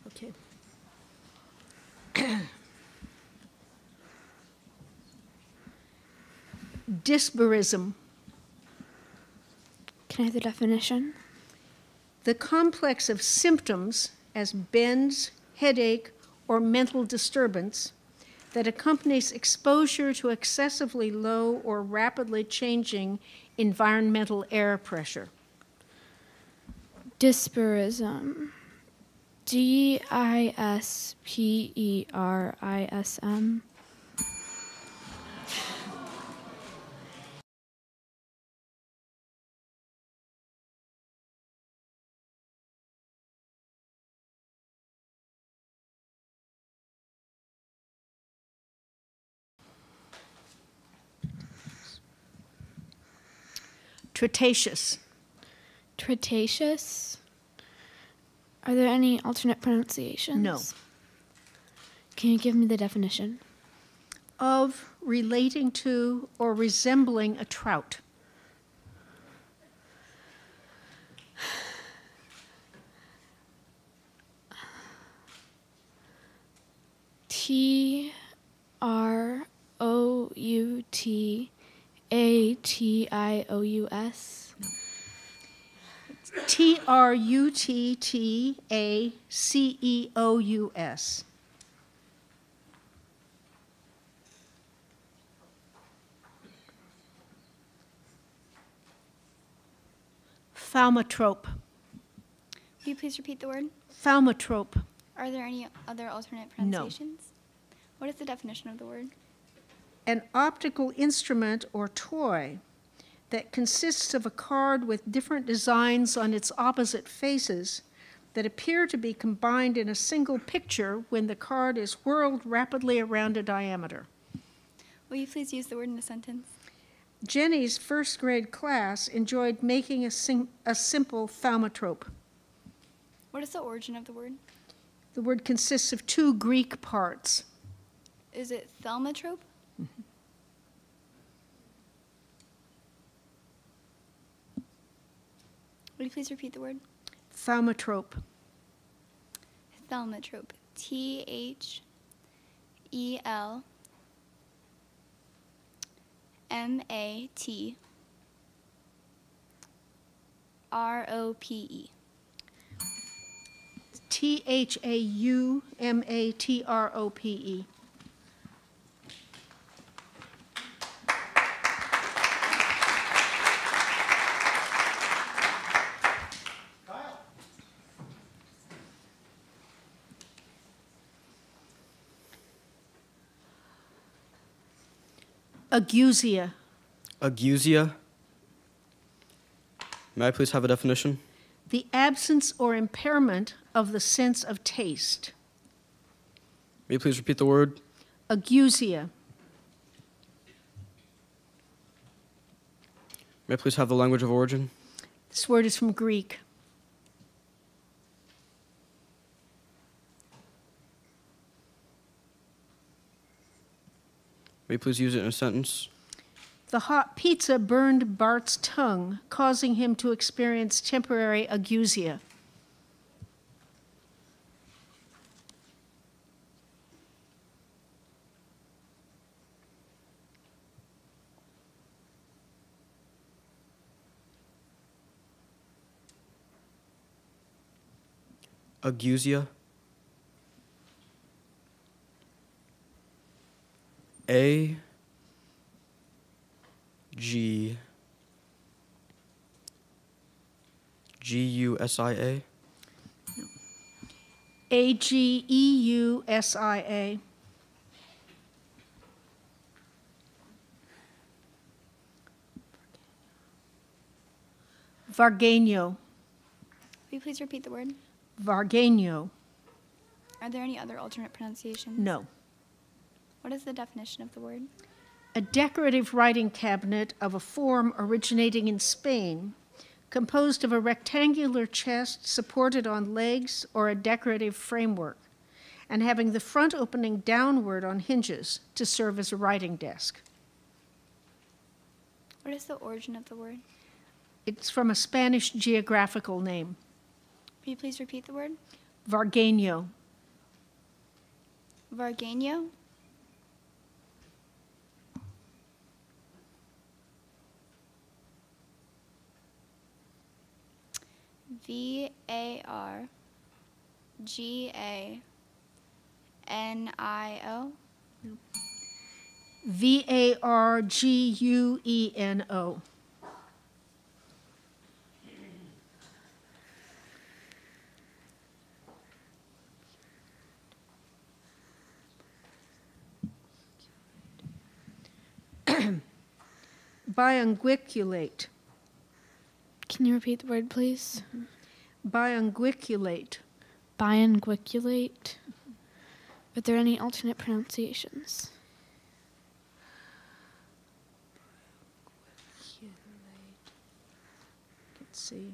Okay. Dysbarism. Can I have the definition? The complex of symptoms as bends, headache, or mental disturbance that accompanies exposure to excessively low or rapidly changing environmental air pressure. Dysperism. Disperism. Tritaceous. Cretaceous. Are there any alternate pronunciations? No. Can you give me the definition? Of, relating to, or resembling a trout. Troutatious. Truttaceous. Thaumatrope. Will you please repeat the word? Thaumatrope. Are there any other alternate pronunciations? What is the definition of the word? An optical instrument or toy that consists of a card with different designs on its opposite faces that appear to be combined in a single picture when the card is whirled rapidly around a diameter. Will you please use the word in a sentence? Jenny's first grade class enjoyed making a simple thaumatrope. What is the origin of the word? The word consists of two Greek parts. Is it thaumatrope? Mm-hmm. Will you please repeat the word? Thaumatrope. Thaumatrope. T-H-E-L-M-A-T-R-O-P-E. Thaumatrope. Agusia. Agusia. May I please have a definition? The absence or impairment of the sense of taste. May you please repeat the word? Agusia. May I please have the language of origin? This word is from Greek. May you please use it in a sentence? The hot pizza burned Bart's tongue, causing him to experience temporary agusia. Agusia. A G G-U-S-I-A? A-G-E-U-S-I-A. Vargueño. Will you please repeat the word? Vargueño. Are there any other alternate pronunciations? No. What is the definition of the word? A decorative writing cabinet of a form originating in Spain, composed of a rectangular chest supported on legs or a decorative framework, and having the front opening downward on hinges to serve as a writing desk. What is the origin of the word? It's from a Spanish geographical name. Will you please repeat the word? Vargueño. Vargueño? V-A-R-G-A-N-I-O? V-A-R-G-U-E-N-O. Biunguiculate. Can you repeat the word, please? Biunguiculate. Biunguiculate. Are there any alternate pronunciations? Let's see.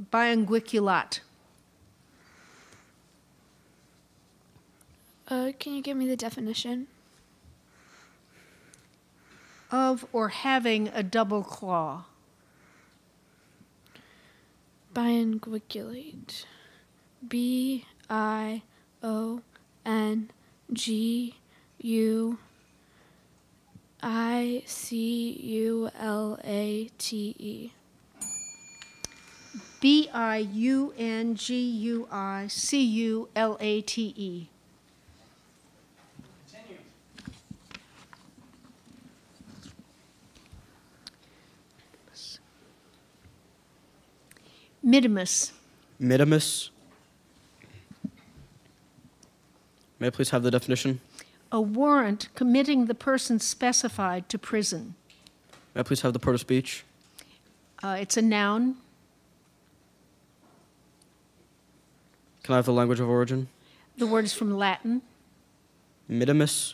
Biunguiculat. Can you give me the definition? Of or having a double claw. Biunguiculate. Biunguiculate. Biunguiculate. Minimus. Minimus. May I please have the definition? A warrant committing the person specified to prison. May I please have the part of speech? It's a noun. Can I have the language of origin? The word is from Latin. Minimus.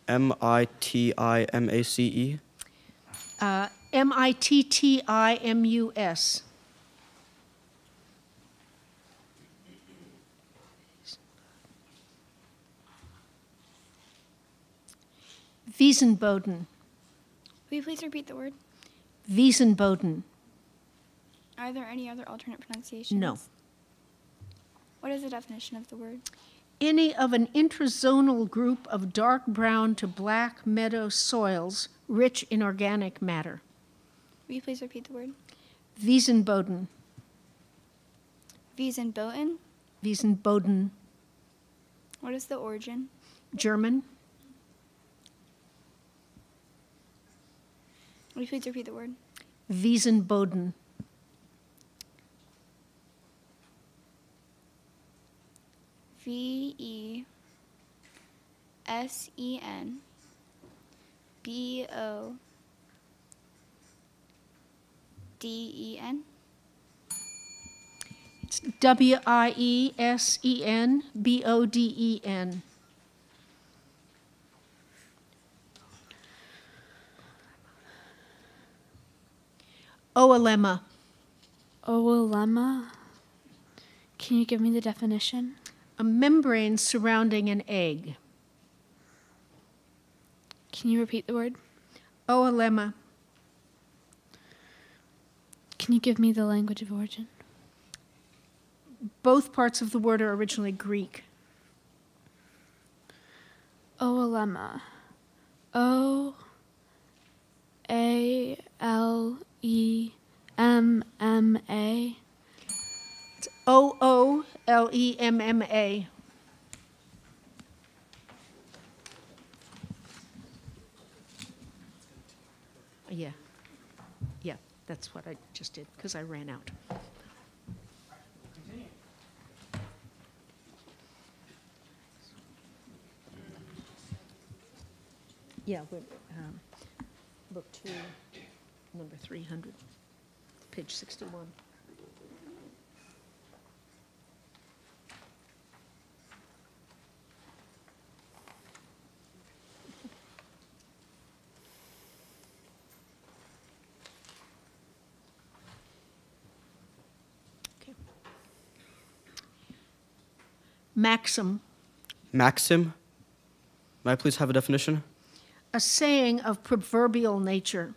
Mittimace. Mittimus. Wiesenboden. Will you please repeat the word? Wiesenboden. Are there any other alternate pronunciations? No. What is the definition of the word? Any of an intrazonal group of dark brown to black meadow soils rich in organic matter. Will you please repeat the word? Wiesenboden. Wiesenboden? Wiesenboden. What is the origin? German. Will you please repeat the word? Wiesenboden. Wiesenboden. It's Wiesenboden. Oolema. Oolema. Can you give me the definition? A membrane surrounding an egg. Can you repeat the word? Oolema. Can you give me the language of origin? Both parts of the word are originally Greek. Oolema. O-A-L-E-M-M-A. It's O-O-L-E-M-M-A. Yeah, that's what I just did because I ran out. Yeah, we're, book 2, number 300, page 61. Okay. Maxim. Maxim. May I please have a definition? A saying of proverbial nature.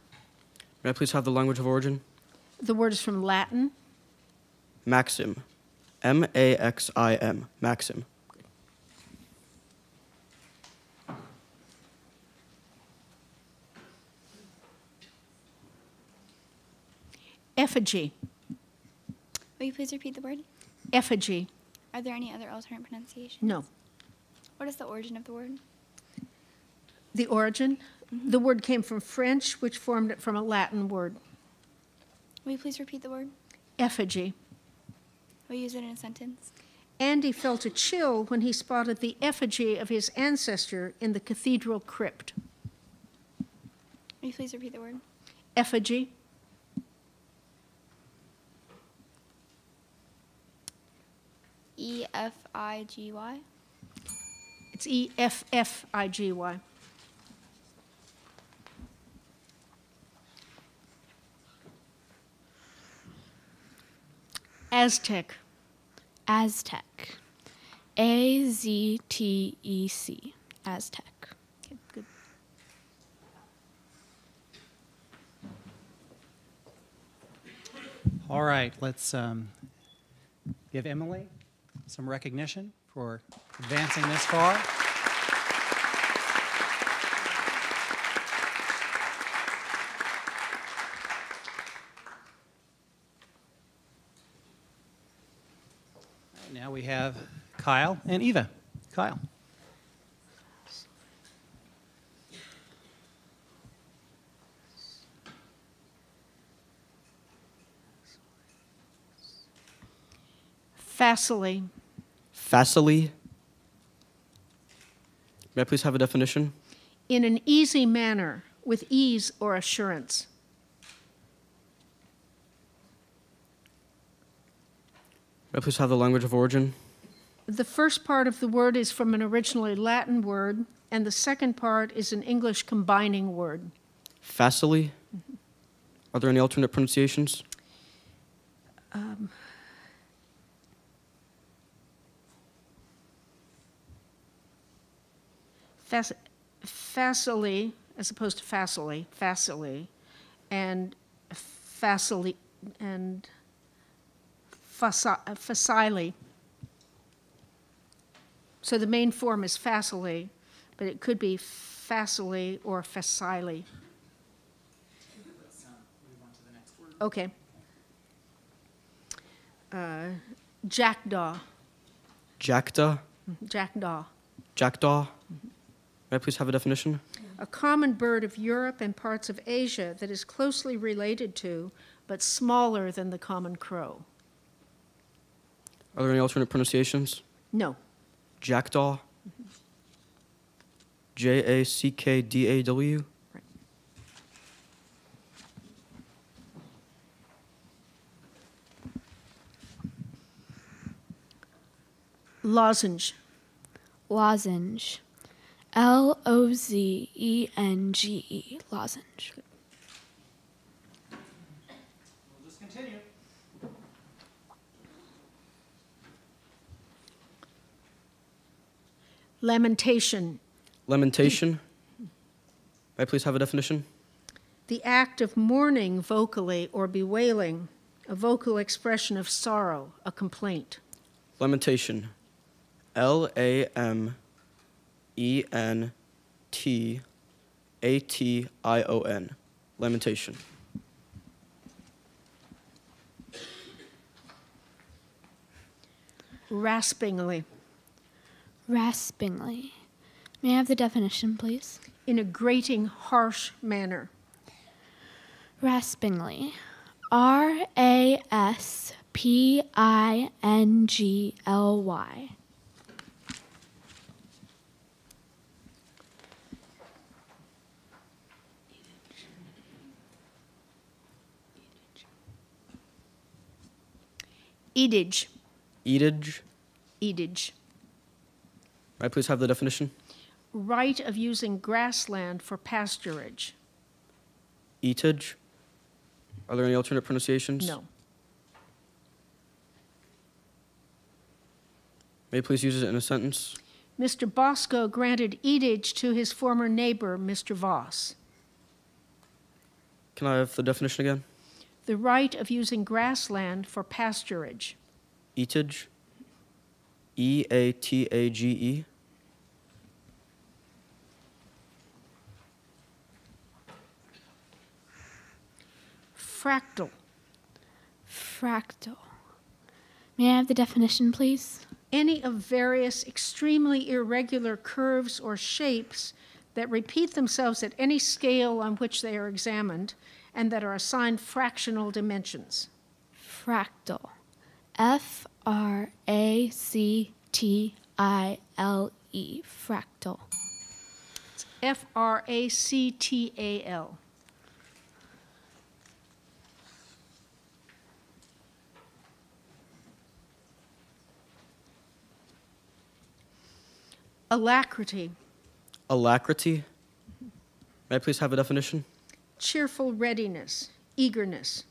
May I please have the language of origin? The word is from Latin. Maxim. M-A-X-I-M. Maxim. Effigy. Will you please repeat the word? Effigy. Are there any other alternate pronunciations? No. What is the origin of the word? The origin? Mm-hmm. The word came from French, which formed it from a Latin word. Will you please repeat the word? Effigy. Will you use it in a sentence? Andy felt a chill when he spotted the effigy of his ancestor in the cathedral crypt. Will you please repeat the word? Effigy. E-F-I-G-Y. It's E-F-F-I-G-Y. Aztec. Aztec. Aztec. Aztec. Okay, good. All right, let's give Emily some recognition for advancing this far. Now we have Kyle and Eva. Kyle. Facilely. Facilely. May I please have a definition? In an easy manner, with ease or assurance. May I please have the language of origin? The first part of the word is from an originally Latin word, and the second part is an English combining word. Facilely. Are there any alternate pronunciations? Facilely, as opposed to facilely, facilely, and facilely, and facilely. So the main form is facilely, but it could be facilely or facilely. Let's move on to the next word. Okay. Jackdaw. Jackdaw. Jackdaw. Jackdaw. May I please have a definition? A common bird of Europe and parts of Asia that is closely related to, but smaller than the common crow. Are there any alternate pronunciations? No. Jackdaw. Jackdaw. Right. Lozenge. Lozenge. Lozenge. Lozenge. We'll just continue. Lamentation. Lamentation. May I please have a definition? The act of mourning vocally or bewailing, a vocal expression of sorrow, a complaint. Lamentation. Lamentation. Lamentation. Raspingly. Raspingly. May I have the definition, please? In a grating, harsh manner. Raspingly. Raspingly. Eadage. Eadage. Eadage. May I please have the definition? Right of using grassland for pasturage. Eatage. Are there any alternate pronunciations? No. May I please use it in a sentence? Mr. Bosco granted eadage to his former neighbor, Mr. Voss. Can I have the definition again? The right of using grassland for pasturage. Eatage. Eatage. Fractal. Fractal. May I have the definition, please? Any of various extremely irregular curves or shapes that repeat themselves at any scale on which they are examined and that are assigned fractional dimensions. Fractal. Fractile. Fractal. It's Fractal. Alacrity. Alacrity. May I please have a definition? Cheerful readiness, eagerness.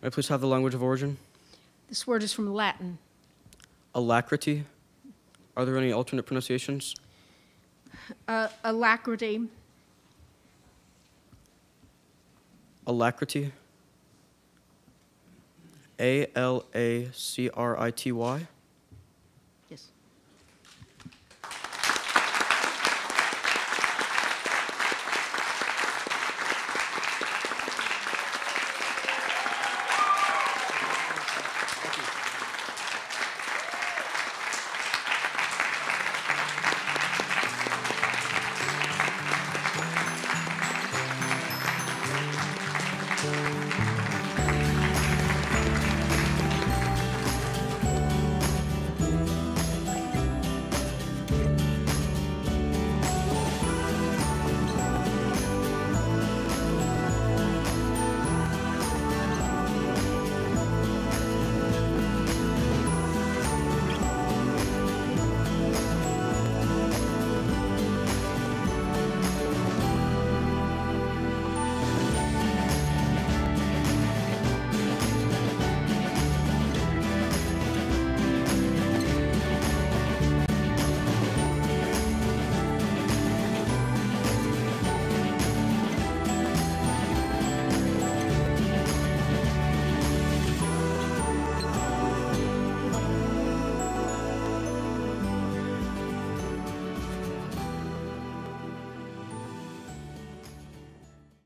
May May I please have the language of origin? This word is from Latin. Alacrity. Are there any alternate pronunciations? Alacrity. Alacrity. A-L-A-C-R-I-T-Y.